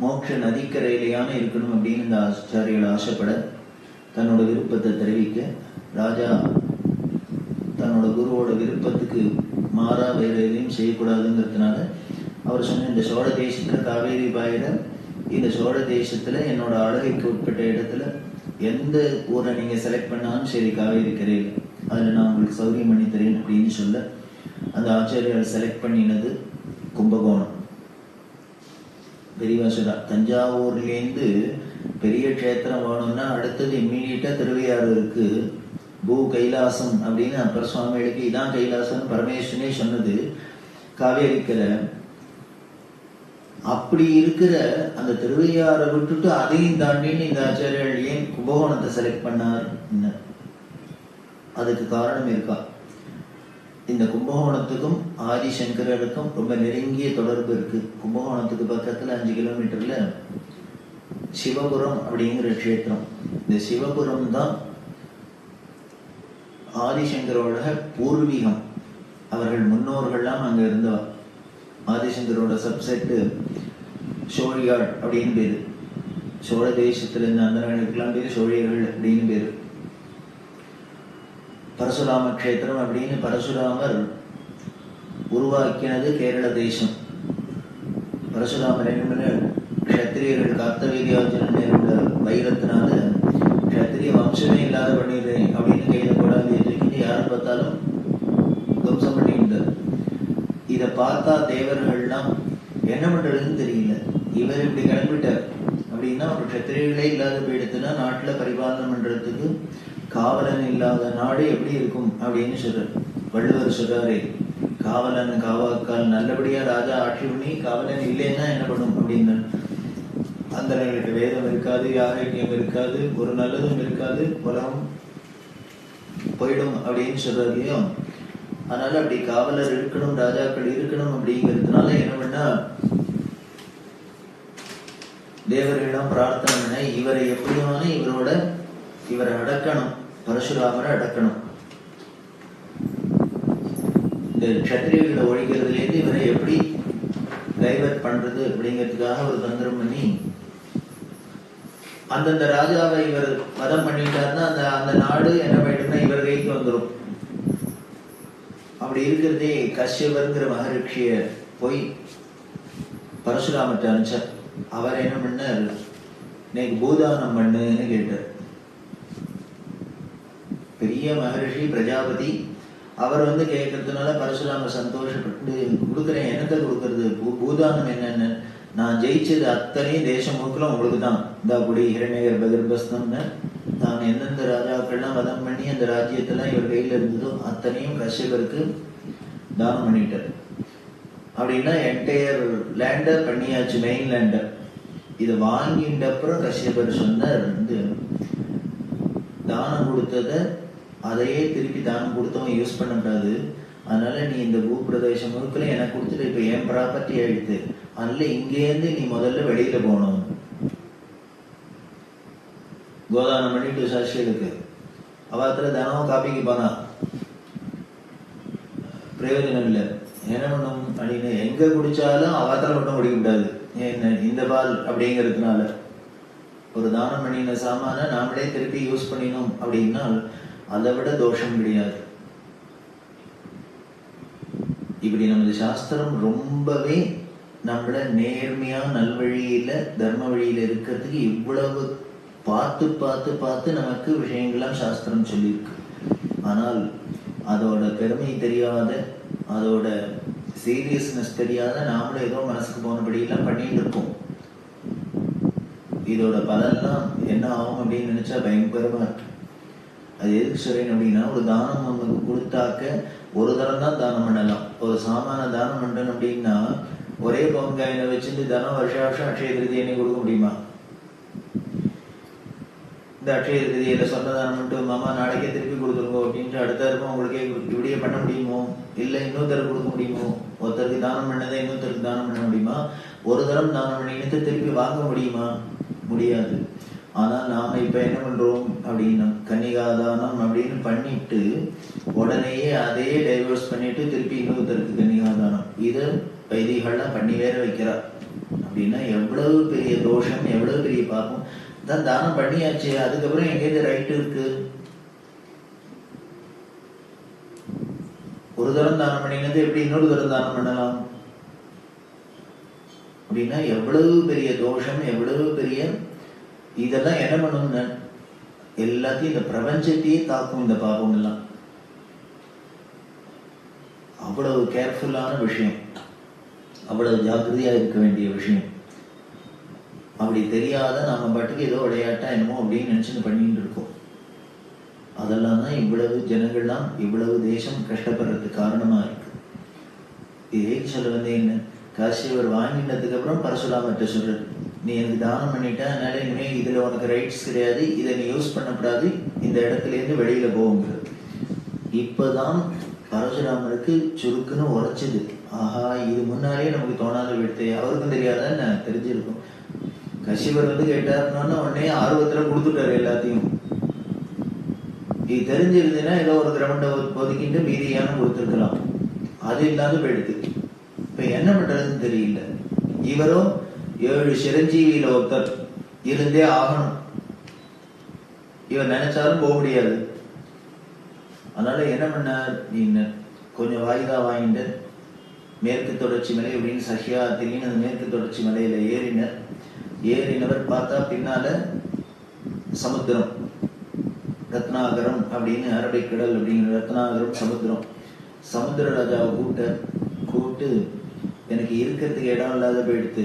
மோட்ச நதிக்கரையிலையான இருக்கணும் அப்படின்னு இந்த ஆச்சாரியர்கள் ஆசைப்பட, தன்னோட விருப்பத்தை தெரிவிக்க, ராஜா தன்னோட குருவோட விருப்பத்துக்கு மாறா வேற எதையும் செய்யக்கூடாதுங்கிறதுனால அவர் சொன்ன, இந்த சோழ தேசத்துல காவேரி பாயிர, இந்த சோழ தேசத்துல என்னோட அழகைக்கு உட்பட்ட இடத்துல எந்த ஊரை நீங்க செலக்ட் பண்ணாலும் சரி காவேரி கரையில், அதுல நான் உங்களுக்கு சௌரியம் பண்ணி தரேன் அப்படின்னு சொல்ல, அந்த ஆச்சாரியர் செலக்ட் பண்ணினது கும்பகோணம். பெரியவா சொல்றா, தஞ்சாவூர்லேருந்து பெரிய க்ஷேத்திரம் வேணும்னா அடுத்தது இம்மீடியட்டா திருவையாறு இருக்கு, பூ கைலாசம் அப்படின்னு அப்பர் சுவாமிகளுக்கு இதான் கைலாசம் பரமேஸ்வரனே சொன்னது காவேரிக்கரை. அப்படி இருக்கிற அந்த திருவையாரை விட்டுட்டு அதையும் தாண்டின்னு இந்த ஆச்சாரியர்கள் ஏன் கும்பகோணத்தை செலக்ட் பண்ணார்? அதுக்கு காரணம் இருக்கா. இந்த கும்பகோணத்துக்கும் ஆதிசங்கரருக்கும் ரொம்ப நெருங்கிய தொடர்பு இருக்கு. கும்பகோணத்துக்கு பக்கத்துல 5 கிலோமீட்டர்ல சிவபுரம் அப்படிங்கிற க்ஷேத்திரம். இந்த சிவபுரம் தான் ஆதிசங்கரோட பூர்வீகம். அவர்கள் முன்னோர்கள்லாம் அங்க இருந்தவா. ஆதிசங்கரோட சப்செட் சோழியாள் அப்படின்னு பேரு. சோழ தேசத்துல இருந்த அந்தனர்களுக்கெல்லாம் பேரு சோழியர்கள் அப்படின்னு பேரு. பரசுராம க்ஷேத்திரம் அப்படின்னு பரசுராமர் உருவாக்கினது கேரள தேசம். பரசுராமர் என்ன க்ஷத்திரியர்கள் கார்த்தவீர்யார்ஜுனன் இருந்த வைரத்தினால க்ஷத்திரிய வம்சமே இல்லாத பண்ணிடுறேன் அப்படின்னு கையில கொடாது தூக்கிட்டு யாரும் பார்த்தாலும் துவம்சம் பண்ணியிருந்தார். இதை பார்த்தா தேவர்கள்லாம் என்ன பண்றதுன்னு தெரியல. இவர் இப்படி கிளம்பிட்டார் அப்படின்னா ஒரு க்ஷத்திரியர்களே இல்லாத போயிடுத்துன்னா நாட்டுல பரிபாலனம் பண்றதுக்கு காவலன் இல்லாத நாடு எப்படி இருக்கும் அப்படின்னு சொல்றார். வள்ளுவர் சொல்றாரு, காவலன் காவாக்கால் நல்லபடியா ராஜா ஆட்சி பண்ணி காவலன் இல்லைன்னா என்ன பண்ணும் அப்படின்னு. அந்த நேரத்துக்கு வேதம் இருக்காது, யாரைக்கியம் இருக்காது, ஒரு நல்லதும் இருக்காது, உலகம் போயிடும் அப்படின்னு சொல்றாரு இல்லையோ. அதனால அப்படி காவலர் இருக்கணும், ராஜாக்கள் இருக்கணும் அப்படிங்கிறதுனால என்ன பண்ணா தேவர்களிடம் பிரார்த்தனை பண்ண இவரை எப்படியான இவரை அடக்கணும், பரசுராமரை அடக்கணும். இந்த க்ஷத்திரியர்களை ஒழிக்கிறதுலேருந்து இவரை எப்படி டைவர்ட் பண்றது அப்படிங்கிறதுக்காக ஒரு தந்திரம் பண்ணி அந்தந்த ராஜாவை இவர் வதம் பண்ணிட்டாருன்னா அந்த நாடு என்ன பண்ணிட்டுன்னா இவர் கைக்கு வந்துடும். அப்படி இருக்கிறதே கஷ்யபர்ங்கிற மகரிஷிய போய் பரசுராமத்தை அனுப்பிச்சார். அவர் என்ன பண்ணார், இன்னைக்கு பூதானம் பண்ணுன்னு கேட்டார். பெரிய மகரிஷி பிரஜாபதி அவர் கேட்கறதுனால பரசுராமர் சந்தோஷப்பட்டு கொடுக்குறேன். என்னத்தை கொடுக்கறது? பூதானம் என்னன்னு, நான் ஜெயிச்சது அத்தனையும் தேசம் முழுக்கலாம் உங்களுக்கு தான். இந்த அப்படி ஹிரண்யகர் பகர்பஸ்தம்னு தான் எந்தெந்த ராஜாக்கள்லாம் வதம் பண்ணி அந்த ராஜ்யத்தெல்லாம் இவர் கையில இருந்ததோ அத்தனையும் கஷ்யபருக்கு தானம் பண்ணிட்டார். அப்படின்னா என்டையர் லேண்டர் பண்ணியாச்சு, மெயின் லேண்டர். இதை வாங்கிட்ட அப்புறம் கஷ்யபர் சொன்னார், தானம் கொடுத்தத அதையே திருப்பி தானம் கொடுத்தவங்க யூஸ் பண்ணக்கூடாது. அதனால நீ இந்த பூப்பிரதேசம் முழுக்கல எனக்கு கொடுத்துட்டு இப்ப என் ப்ராப்பர்ட்டி ஆயிடுத்து. அதனால இங்கேருந்து நீ முதல்ல வெளியில போகணும். கோதானம் பண்ணிட்டு சாட்சிகளுக்கு அவாத்துல தினமும் காப்பிக்கு போனா பிரயோஜனம் இல்லை. என்ன பண்ணும் அப்படின்னு, எங்க குடிச்சாலும் அவாத்துல மட்டும் குடிக்க கூடாது. என்ன இந்த பால் அப்படிங்கிறதுனால ஒரு தானம் பண்ணின சாமான நாமளே திருப்பி யூஸ் பண்ணினோம் அப்படின்னா அதை விட தோஷம் கிடையாது. இப்படி நமது சாஸ்திரம் ரொம்பவே நம்மள நேர்மையா நல்வழியில தர்ம வழியில இருக்கிறதுக்கு இவ்வளவு பார்த்து பார்த்து பார்த்து நமக்கு விஷயங்கள்லாம் சாஸ்திரம் சொல்லியிருக்கு. ஆனால் அதோட பெருமை தெரியாத, அதோட சீரியஸ்னஸ் தெரியாத நாமளும் ஏதோ மனசுக்கு போனபடியெல்லாம் பண்ணிட்டு இருக்கோம். இதோட பலன்லாம் என்ன ஆகும் அப்படின்னு நினைச்சா பயங்கரமா இருக்கு. அது எதுக்கு சொல்றேன் அப்படின்னா, ஒரு தானம் நமக்கு கொடுத்தாக்க ஒரு தரம் தான் தானம் பண்ணலாம். ஒரு சாமான தானம் பண்றேன் அப்படின்னா ஒரே பங்காயினை வச்சுட்டு தனம் வருஷம் வருஷம் அக்ஷய திருதியை கொடுக்க முடியுமா? இந்த அக்ஷய திருதியில சொந்த தானம் பண்ணிட்டு மாமா நாளைக்கே திருப்பி கொடுத்துருங்க அப்படின்ட்டு அடுத்த இருக்கும் உங்களுக்கே இப்படியே பண்ண முடியுமோ? இல்லை இன்னொருத்தருக்கு கொடுக்க முடியுமோ? ஒருத்தருக்கு தானம் பண்ணதை இன்னொருத்தருக்கு தானம் பண்ண முடியுமா? ஒரு தரம் தானம் பண்ணிட்டு திருப்பி வாங்க முடியுமா? முடியாது. ஆனா நாம இப்ப என்ன பண்றோம் அப்படின்னா, கன்னிகாதானம் அப்படின்னு பண்ணிட்டு உடனேயே அதையே டைவர்ஸ் பண்ணிட்டு திருப்பி இன்னொருத்தருக்கு கன்னிகாதானம், இது வைதிகள்லாம் பண்ணி வேற வைக்கிறார். அப்படின்னா எவ்வளவு பெரிய தோஷம், எவ்வளவு பெரிய பாப்பம். தான் தானம் பண்ணியாச்சு, அதுக்கப்புறம் எங்கேயிருந்து ரைட்டு இருக்கு? ஒரு தரம் தானம் பண்ணினது எப்படி இன்னொரு தரம் தானம் பண்ணலாம்? அப்படின்னா எவ்வளவு பெரிய தோஷம், எவ்வளவு பெரிய இதெல்லாம் என்ன பண்ணும்னு எல்லாத்தையும் இந்த பிரபஞ்சத்தையே தாக்கும் இந்த பாவம் எல்லாம். அவ்வளவு கேர்ஃபுல்லான விஷயம், அவ்வளவு ஜாக்கிரதையா இருக்க வேண்டிய விஷயம். அப்படி தெரியாத நாம பாட்டுக்கு ஏதோ விளையாட்டா என்னமோ அப்படின்னு நினைச்சுன்னு பண்ணிட்டு இருக்கோம். அதெல்லாம் தான் இவ்வளவு ஜனங்கள்லாம் இவ்வளவு தேசம் கஷ்டப்படுறதுக்கு காரணமா இருக்கு. இதேக்கு சொல்ல வந்து என்ன, காசியவர் வாங்கினதுக்கு அப்புறம் பரசுராமர்கிட்ட சொல்றது, நீ எனக்கு தானம் பண்ணிட்ட, அதனால இனிமே இதுல உனக்கு ரைட்ஸ் கிடையாது, இதை நீ யூஸ் பண்ணக்கூடாது, இந்த இடத்துல இருந்து வெளியில போகுங்கிறது. இப்பதான் பரசுராமருக்கு சுருக்குன்னு உரைச்சது. ஆஹா, இது முன்னாலே நமக்கு தோணாத விடுத்து, அவருக்கும் தெரியாதான் நான் தெரிஞ்சிருக்கும். கசிவர் வந்து கேட்டாருன்னா உடனே ஆர்வத்துல கொடுத்துட்டாரு எல்லாத்தையும். இது தெரிஞ்சிருந்ததுன்னா ஏதோ ஒரு கிரமண்ட ஒதுக்கிட்டு மீதியான கொடுத்துருக்கலாம். அது இல்லாத போயிடுது. இப்ப என்ன பண்றதுன்னு தெரியல. இவரோ 7 சிரஞ்சீவியில ஒருத்தர் இருந்தே ஆகணும். இவர் நினைச்சாலும் போக முடியாது. அதனால என்ன பண்ணார், நீங்க கொஞ்சம் வாய்தா வாங்கிட்டு மேற்கு தொடர்ச்சி மலை அப்படின்னு சஹ்யாத்திரின்னு அந்த மேற்கு தொடர்ச்சி மலையில ஏறினவர் பார்த்தா பின்னால சமுத்திரம், ரத்னாகரம் அப்படின்னு அரபிக்கடல் அப்படிங்கிற ரத்னாகரம் சமுத்திரம். சமுத்திர ராஜாவை கூப்பிட்டு எனக்கு இருக்கிறதுக்கு இடம் இல்லாத போயிடுத்து,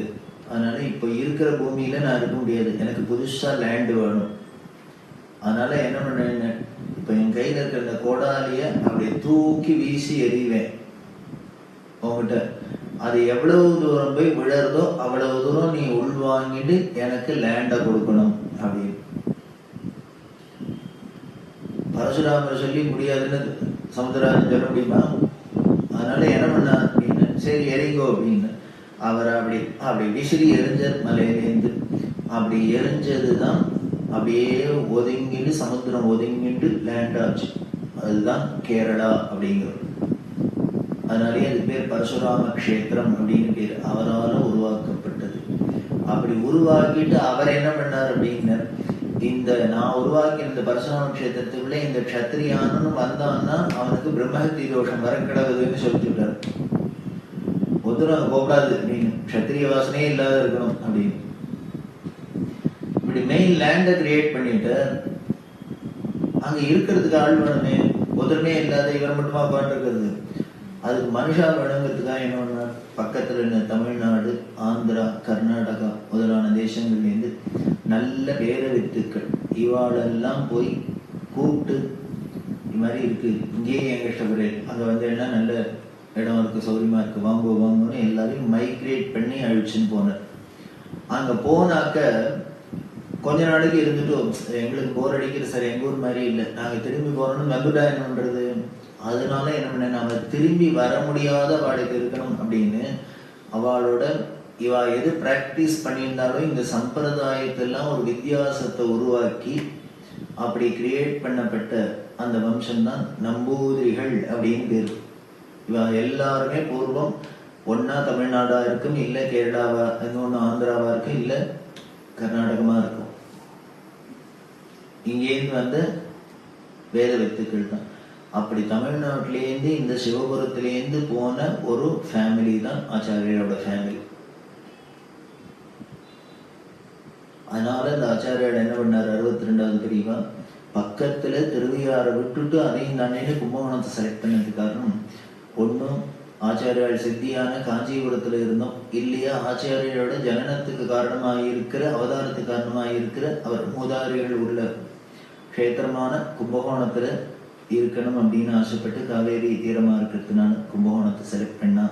அதனால இப்ப இருக்கிற பூமியில நான் இருக்க முடியாது, எனக்கு புதுசா லேண்டு வேணும். அதனால என்ன பண்ண, இப்ப என் கையில இருக்கிற இந்த கோடாலிய அப்படியே தூக்கி வீசி எறிவேன் உங்ககிட்ட, அது எவ்வளவு தூரம் போய் விழறதோ அவ்வளவு தூரம் நீ உள்வாங்கிட்டு எனக்கு லேண்ட கொடுக்கணும் அப்படின்னு. பரசுராமர் சொல்லி முடியாதுன்னு சமுத்திரராஜன் சொல்ல முடியுமா? அதனால என்ன பண்ணா அப்படின்னு, சரி எறிங்கோ அப்படின்னு அவர் அப்படி விசிறி எரிஞ்சார் மலையிலேருந்து. அப்படி எரிஞ்சதுதான் அப்படியே ஒதுங்கிட்டு சமுத்திரம் ஒதுங்கிட்டு லேண்ட் ஆச்சு. அதுதான் கேரளா அப்படிங்கிறது. அதனாலேயே அது பேர் பரசுராம கஷேத்திரம் அப்படின்னு பேர். அவரால் உருவாக்கப்பட்டது. அப்படி உருவாக்கிட்டு அவர் என்ன பண்ணார் அப்படின்னா, இந்த நான் உருவாக்கி இந்த பரசுராம கஷேத்திரத்துக்குள்ள இந்த க்ஷத்ரியானு வந்தான்னா அவனுக்கு பிரம்மஹத்தி தோஷம் வரக்கிடவுதுன்னு சொல்லிட்டுட்டார். ஒருத்தரும் போகக்கூடாது அப்படின்னு, க்ஷத்ரிய வாசனையே இல்லாத இருக்கணும் அப்படின்னு. இப்படி மெயின் லேண்ட கிரியேட் பண்ணிட்டு அங்க இருக்கிறதுக்கு ஆள் வேணுமே, ஒருத்தருமே இல்லாத இவர் மட்டுமா பாட்டுருக்கிறது. அதுக்கு மனுஷா வேணுங்கிறதுக்காக என்ன பண்ணார், பக்கத்துல இருந்த தமிழ்நாடு, ஆந்திரா, கர்நாடகா முதலான தேசங்கள்லேருந்து நல்ல பேர வித்துக்கள் இவாளெல்லாம் போய் கூப்பிட்டு, இது மாதிரி இருக்கு, இங்கேயே என் கஷ்டப்படுறேன், அங்க வந்தேன்னா நல்ல இடம் இருக்கு, சௌரியமா இருக்கு, வாங்குவோன்னு எல்லாரையும் மைக்ரேட் பண்ணி அழிச்சுன்னு போனார். அங்க போனாக்க கொஞ்ச நாளைக்கு இருந்துட்டு, எங்களுக்கு போர் அடிக்கிறது சார், எங்க ஊர் மாதிரி இல்லை, நாங்க திரும்பி போறோம்னு வந்துட்டா என்ன பண்றது, அதனால என்ன பண்ண, நாம திரும்பி வர முடியாத வாடகை இருக்கணும் அப்படின்னு அவளோட இவா எது பிராக்டிஸ் பண்ணியிருந்தாலும் இந்த சம்பிரதாயத்தெல்லாம் ஒரு வித்தியாசத்தை உருவாக்கி அப்படி கிரியேட் பண்ணப்பட்ட அந்த வம்சம் தான் நம்பூதிரிகள் அப்படின்னு பேரு. இவா எல்லாருமே பூர்வம் ஒன்னா தமிழ்நாடா இருக்கும், இல்ல கேரளாவா, இன்னொன்னு ஆந்திராவா இருக்கும், இல்ல கர்நாடகமா இருக்கும். இங்கேருந்து வந்த வேத வித்துக்கள் தான். அப்படி தமிழ்நாட்டிலேருந்து இந்த சிவபுரத்திலேருந்து போன ஒரு ஃபேமிலி தான் ஆச்சாரியோட ஃபேமிலி. அதனால இந்த ஆச்சாரியார் என்ன பண்ணார், 62வது பிரிவா பக்கத்துல திருவையாரை விட்டுட்டு அதையும் தானே கும்பகோணத்தை செலக்ட் பண்ணதுக்கு காரணம், ஒன்னும் ஆச்சாரியால் சித்தியான காஞ்சிபுரத்துல இருந்தோம், இல்லையா ஆச்சாரியோட ஜனனத்துக்கு காரணமாக இருக்கிற, அவதாரத்துக்கு காரணமாக இருக்கிற அவர் மூதாரிகள் உள்ள கஷேத்திரமான கும்பகோணத்துல இருக்கணும் அப்படின்னு ஆசைப்பட்டு காவேரி தீரமா இருக்கிறதுனால கும்பகோணத்தை செலக்ட் பண்ணா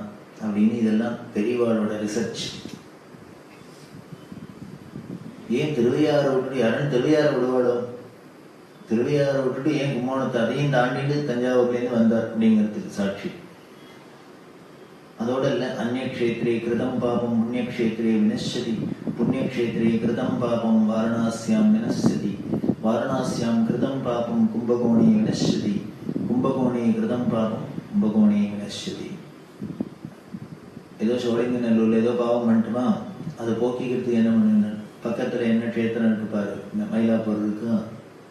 அப்படின்னு. இதெல்லாம் பெரியவாளோட ரிசர்ச். ஏன் திருவையாரை விட்டுட்டு, யாரும் திருவையாரை விடுவாளோ, திருவையாரை விட்டுட்டு ஏன் கும்பகோணத்தை அதையும் தாண்டிட்டு தஞ்சாவூர்லேருந்து வந்தார் அப்படிங்கிறதுக்கு சாட்சி. அதோட இல்ல, அந்நியக்ஷேத்ரே கிருதம் பாபம் புண்ணியக்ஷேத்ரே வினஷ்யதி, புண்ணியக்ஷேத்ரே கிருதம் பாபம் வாரணாசியாம் வினஷ்யதி, வாரணாசியாம் கிருதம் பாபம் கும்பகோணே வினஷ்யதி, கும்பகோணே கிருதம் பாபம் கும்பகோணே வினஷ்யதி. ஏதோ சோழிங்கநல்லூர்ல ஏதோ பாவம் பண்ணிட்டுமா, அதை போக்கிக்கிறதுக்கு என்ன பண்ணு, பக்கத்துல என்ன க்ஷேத்திரம் இருக்கு பாரு, மயிலாப்பூர் இருக்கு,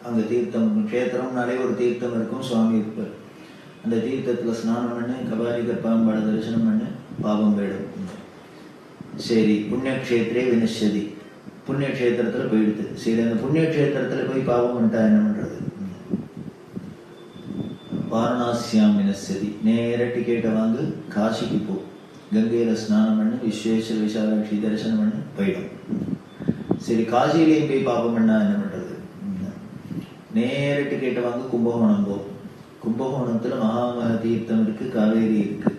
அங்க தீர்த்தம், க்ஷேத்திரம்னாலே ஒரு தீர்த்தம் இருக்கும், சுவாமி இருப்பார், அந்த தீர்த்தத்துல ஸ்நானம் பண்ணு, கபாலிகர் பாம்பாட தரிசனம் பண்ணு, பாவம் போயிடும். சரி, புண்ணியக்ஷேத்ரே வினஷ்யதி, புண்ணியக்ஷேத்திரத்துல போயிடுது. சரி, அந்த புண்ணியக்ஷேத்திரத்துல போய் பாவம் பண்ணிட்டா என்ன பண்றது? வாரணாசியாம் வினசதி, நேர டிக்கெட்டை வாங்கு, காசிக்கு போ, கங்கையில ஸ்நானம் பண்ணு, விஸ்வேஸ்வர விசாலாட்சி தரிசனம் பண்ணு, போயிடும். சரி, காசியிலேயே போய் பாபம் பண்ணா என்ன பண்றது? நேர டிக்கெட்டை வாங்க, கும்பகோணம் போ, கும்பகோணத்துல மகாமக தீர்த்தம் இருக்கு, காவேரி இருக்கு,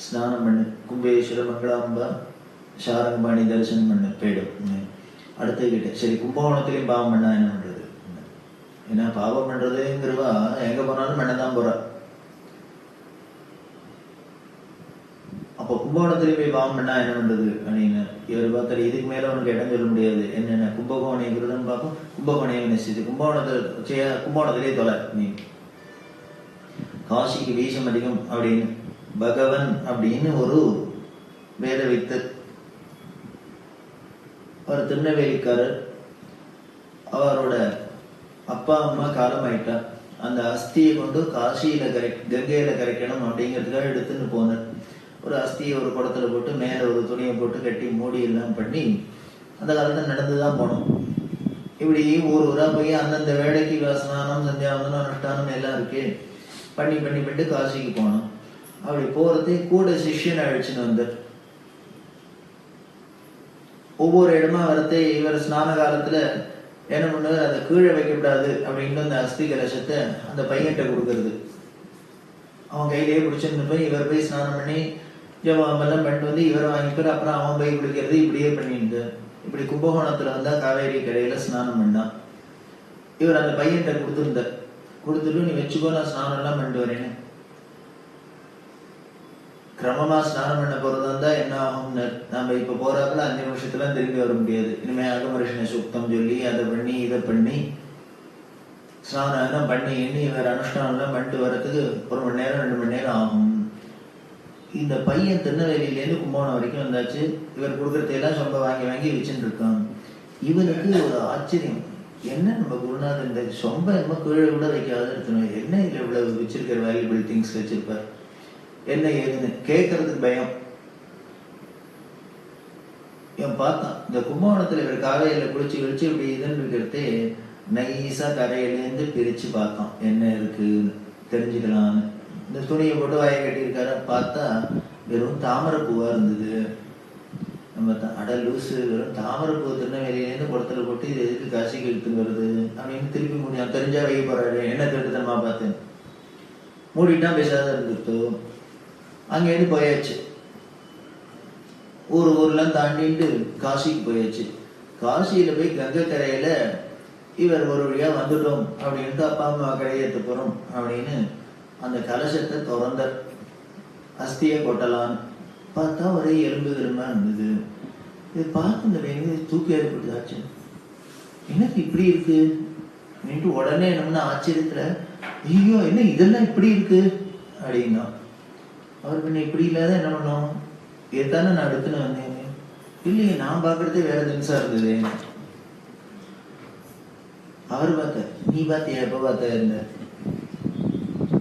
ஸ்நானம் பண்ணு, கும்பேஸ்வர மங்களாம்பா சாரங்கபாணி தரிசனம் பண்ணு, போயிடும். அடுத்த கிட்ட சரி, கும்பகோணத்திலையும் பாவம் பண்ணா என்ன பண்றது? ஏன்னா பாவம் பண்றதுங்கிறவா எங்க போனாலும் பண்ணதான் போறா. அப்போ கும்பகோணத்திலே போய் பாவம் பண்ணா என்ன பண்றது அப்படின்னு இவர் பார்த்தாரு. இதுக்கு மேல உனக்கு இடம் சொல்ல முடியாது. என்னென்ன கும்பகோணம் பார்ப்போம், கும்பகோணம் நிச்சயது, கும்பகோணத்திலே தொலை, நீ காசிக்கு வீசம் அதிகம் அப்படின்னு பகவன் அப்படின்னு ஒரு வேத வித்தர், அவர் திருநெல்வேலிக்காரர். அவரோட அப்பா அம்மா காலமாயிட்டா. அந்த அஸ்தியை கொண்டு காசியில கங்கையில கரைக்கணும் அப்படிங்கிறதுக்காக எடுத்துன்னு போனார். ஒரு அஸ்தியை ஒரு குடத்துல போட்டு மேல ஒரு துணியை போட்டு கட்டி மூடி எல்லாம் பண்ணி அந்த காலத்துல நடந்துதான் போனோம். இப்படி ஊரா போய் அந்தந்த வேலைக்கு ஸ்நானம் சந்தியாவந்தனம் அனுஷ்டானம் எல்லாம் இருக்கு பண்ணி பண்ணி பண்ணிட்டு காசிக்கு போனோம். அப்படி போறதே கூட சிஷ்யன் அழைச்சுன்னு வந்தார். ஒவ்வொரு இடமா வரத்தே இவர் ஸ்நான காலத்துல என்ன பண்ணுவார், அதை கீழே வைக்கக்கூடாது அப்படின்னு அந்த அஸ்தி கலசத்தை அந்த பையன்கிட்ட கொடுக்கறது. அவன் கையிலேயே பிடிச்சிருந்து போய் இவர் போய் ஸ்நானம் பண்ணி ஜபமெல்லாம் பண்ணிட்டு வந்து இவரை வாங்கிட்டு அப்புறம் அவன் போய் குளிக்கிறது, இப்படியே பண்ணிட்டு இப்படி கும்பகோணத்துல வந்தா காவேரி கரையில ஸ்நானம் பண்ணான். இவர் அந்த பையன்கிட்ட கொடுத்துருந்தார். கொடுத்துட்டு நீ வச்சுக்கோ, நான் ஸ்நானம் எல்லாம் பண்ணிட்டு வரேன்னு. கிரமமா ஸ்நானம் பண்ண போறதா இருந்தா என்ன ஆகும்னு, நம்ம இப்ப போறாப்புல 5 நிமிஷத்துல திரும்பி வர முடியாது. இனிமே அகமரிஷண சுத்தம் சொல்லி அதை பண்ணி இதை பண்ணி ஸ்நானம் எல்லாம் பண்ணி எண்ணி இவர் அனுஷ்டானம் எல்லாம் பண்ணிட்டு வர்றதுக்கு 1 மணி நேரம் 2 மணி நேரம் ஆகும். இந்த பையன் திருநெல்வேலியிலேருந்து கும்பகோணம் வரைக்கும் வந்தாச்சு. இவர் கொடுக்கறதையெல்லாம் சொம்ப வாங்கி வாங்கி வச்சுட்டு இருக்கான். இவனுக்கு ஒரு ஆச்சரியம், என்ன நம்ம குருநாதர் இந்த சொம்ப என்ன கீழே கூட வைக்காத இருக்கணும், என்ன இல்லை இவ்வளவு வச்சிருக்கிற வேல்யூபிள் திங்ஸ் வச்சிருப்பார், என்ன ஏதுன்னு கேட்கறதுக்கு பயம். இவன் பார்த்தான், இந்த கும்பகோணத்துல இவர் காவேரியில குளிச்சு குளிச்சு இப்படி இதுன்னு இருக்கிறதே நைஸா கரையிலேருந்து பிரிச்சு பார்த்தான், என்ன இருக்குன்னு தெரிஞ்சுக்கலான்னு. இந்த துணியை போட்டு வாயை கட்டியிருக்காரு. பார்த்தா வெறும் தாமரை பூவா இருந்தது. நம்ம அட லூசு, வெறும் தாமரை பூ திருநெல்வேலியிலேருந்து குடத்துல போட்டு இது எதுக்கு காசிக்கு எடுத்துன்னு வருது அப்படின்னு திருப்பி முடியும். தெரிஞ்சா வைக்க போறாரு, என்ன திருட்டுத்தனமா பார்த்தேன். மூடிட்டா பேசாத இருந்துட்டு அங்கேருந்து போயாச்சு. ஊர்லாம் தாண்டிட்டு காசிக்கு போயாச்சு. காசியில போய் கங்கை கரையில இவர் ஒரு வழியா வந்துட்டோம் அப்படின்ட்டு அப்பா அம்மா கரையேற்ற போறோம் அப்படின்னு அந்த கலசத்தை திறந்த அஸ்தியை கொட்டலான்னு பார்த்தா ஒரே எலும்பு எலும்பா இருந்தது. இதை பார்த்து இந்த வேங்க தூக்கி ஏற்படுதாச்சு, எனக்கு இப்படி இருக்கு அப்படின்ட்டு உடனே என்னம்னா ஆச்சரியத்துல, ஐயோ என்ன இதெல்லாம் இப்படி இருக்கு அப்படின்னா. அவர் பண்ண இப்படி இல்லாத என்ன பண்ணோம், ஏதானே நான் எடுத்துன்னு வந்தேன். இல்லையே, நான் பாக்குறதே வேற திங்ஸா இருந்தது. அவர் பார்த்த, நீ பார்த்தியா, எப்ப பார்த்த, இருந்த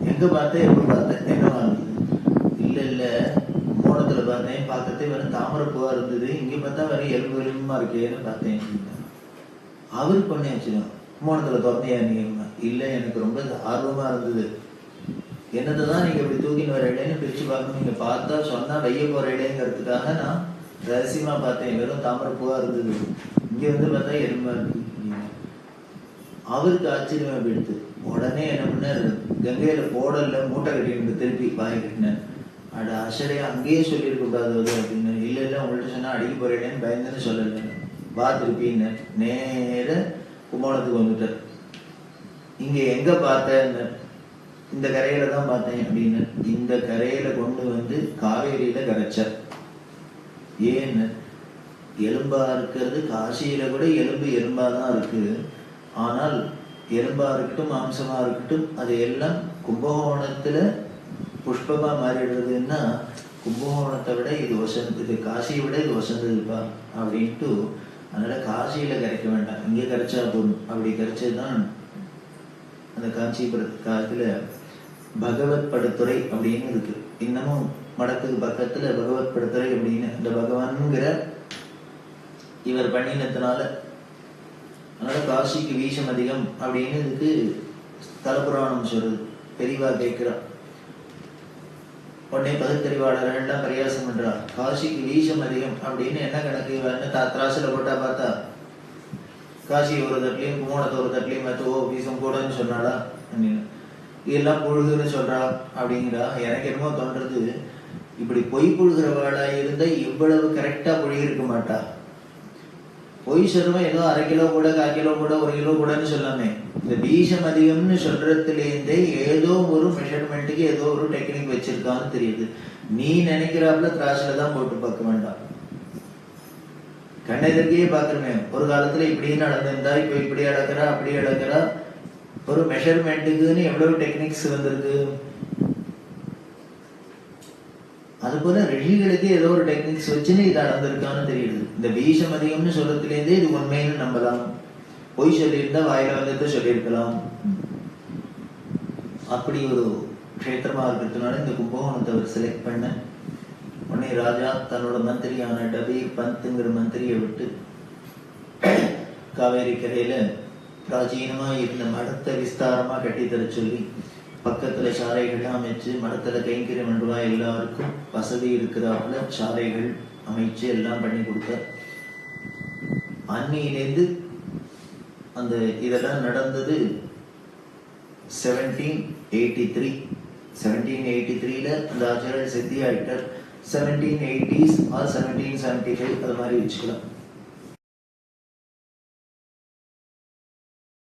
எங்க பார்த்த, எப்ப பார்த்த, என்னவா இருந்தது? இல்ல மோனத்துல பார்த்தேன், பார்க்கறதே வெறும் தாமரை பூவா இருந்தது, இங்க பார்த்தா வேற எலும்பு எலும்புமா இருக்கேன்னு பார்த்தேன். அவரு பண்ணி வச்சுக்கோங்க, மோனத்துல திறந்தையா நீங்க? இல்ல, எனக்கு ரொம்ப ஆர்வமா இருந்தது, என்னதான் நீங்க இப்படி தூக்கின்னு வர இடைன்னு பிரிச்சு பார்க்கணும், நீங்க பார்த்தா சொன்னா வைய போற இடைங்கிறதுக்காக நான் ரகசியமா பார்த்தேன், வெறும் தாமரை பூவா இருந்தது, இங்க வந்து பார்த்தா எலும்பா இருக்கு. அவருக்கு ஆச்சரியமா போயிடுது. உடனே என்ன பண்ணாரு, கங்கையில போடல மூட்டை கட்டிட்டு திருப்பி வாங்கி கட்டினேன். அட அசடையா அங்கேயே சொல்லியிருக்க கூடாது அப்படின்னு. இல்ல உங்கள்கிட்ட சொன்னா அடிக்க போறேன்னு பயந்துன்னு சொல்லல, வா திருப்பின்னு நேர கும்பகோணத்துக்கு வந்துட்டார். இங்க எங்க பார்த்தேன்னு, இந்த கரையில தான் பார்த்தேன் அப்படின்னு. இந்த கரையில கொண்டு வந்து காவேரியில கரைச்சார். ஏன்னு, எலும்பா இருக்கிறது காசியில கூட எலும்பு எலும்பாதான் இருக்கு. ஆனால் எலும்பா இருக்கட்டும் மாம்சமா இருக்கட்டும் அது எல்லாம் கும்பகோணத்துல புஷ்பமா மாறிடுறதுன்னா, கும்பகோணத்தை விட இது வசந்த, இது காசியை விட இது வசந்ததுப்பா அப்படின்ட்டு. அதனால காசியில கரைக்க வேண்டாம், இங்கே கரைச்சா போதும். அப்படி கரைச்சதுதான் அந்த காஞ்சிபுரம் காலத்துல பகவத் படுத்துறை அப்படின்னு இருக்கு. இன்னமும் மடத்துக்கு பக்கத்துல பகவத் படுத்துறை அப்படின்னு இந்த பகவான்ங்கிற இவர் பண்ணினத்தினால, அதனால காசிக்கு வீசம் அதிகம் அப்படின்னு இதுக்கு தலபுராணம் சொல்றது. தெளிவா கேட்கிறான். உடனே பகுத்தறிவாளர்கள்லாம் பரியாசம் பண்றா, காசிக்கு வீசம் அதிகம் அப்படின்னு என்ன கணக்கு திராசுல போட்டா பார்த்தா காசி ஒரு தட்டிலையும் கும்போணத்தை ஒரு தட்டிலையும் மற்ற வீசம் கூடன்னு சொன்னாடா அப்படின்னு இதெல்லாம் புழுகுன்னு சொல்றா அப்படிங்கிறா. எனக்கு என்னமோ தோன்றது, இப்படி பொய் புழுகிறவாளா இருந்தா இவ்வளவு கரெக்டா புழுகி இருக்க மாட்டா. பொய் சொல்றவன் ஏதோ 1/2 கிலோ கூட 1/4 கிலோ கூட 1 கிலோ கூடன்னு சொல்லாமே, இந்த வீசம் அதிகம்னு சொல்றதுலேருந்தே ஏதோ ஒரு மெஷர்மெண்ட்டுக்கு ஏதோ ஒரு டெக்னிக் வச்சிருக்கான்னு தெரியுது. நீ நினைக்கிறாப்புல திராசுல தான் போட்டு பார்க்க வேண்டாம், கண்ணெதிர்க்கையே பாக்குறமே. ஒரு காலத்துல இப்படி நடந்திருந்தா இப்ப இப்படி அடக்குறா அப்படி அடக்குறா. ஒரு மெஷர்மெண்ட்டுக்குன்னு எவ்வளவு டெக்னிக்ஸ் வந்திருக்கு. அது போல ரிஷிகளுக்கு ஏதோ ஒரு டெக்னிக்ஸ் வச்சுன்னு இது நடந்திருக்கான்னு தெரியுது. இந்த வீசம் அதிகம்னு சொல்றதுலேருந்தே இது உண்மைன்னு நம்பலாம். பொய் சொல்லியிருந்தா வாயில வந்துட்டு சொல்லியிருக்கலாம். அப்படி ஒரு க்ஷேத்திரமா இருக்கிறதுனால இந்த கும்பகோணத்தை அவர் செலக்ட் பண்ண உடனே ராஜா தன்னோட மந்திரியான டபீர் பந்த்ங்கிற மந்திரியை விட்டு காவேரி கரையில பிராச்சீனமா இருந்த மடத்தை விஸ்தாரமா கட்டித்தர சொல்லி பக்கத்துல சாலைகள்லாம் அமைச்சு மடத்துல கைங்கரியம் பண்ணுவா எல்லாருக்கும் வசதி இருக்கிறாப்புல சாலைகள் அமைச்சு எல்லாம் பண்ணி கொடுத்தார். அன்னியிலேருந்து அந்த இதெல்லாம் நடந்தது 1783. 1783ல அந்த ஆச்சாரியர் சித்தி ஆயிட்டார். 1780s or 1775 அது மாதிரி வச்சுக்கலாம்.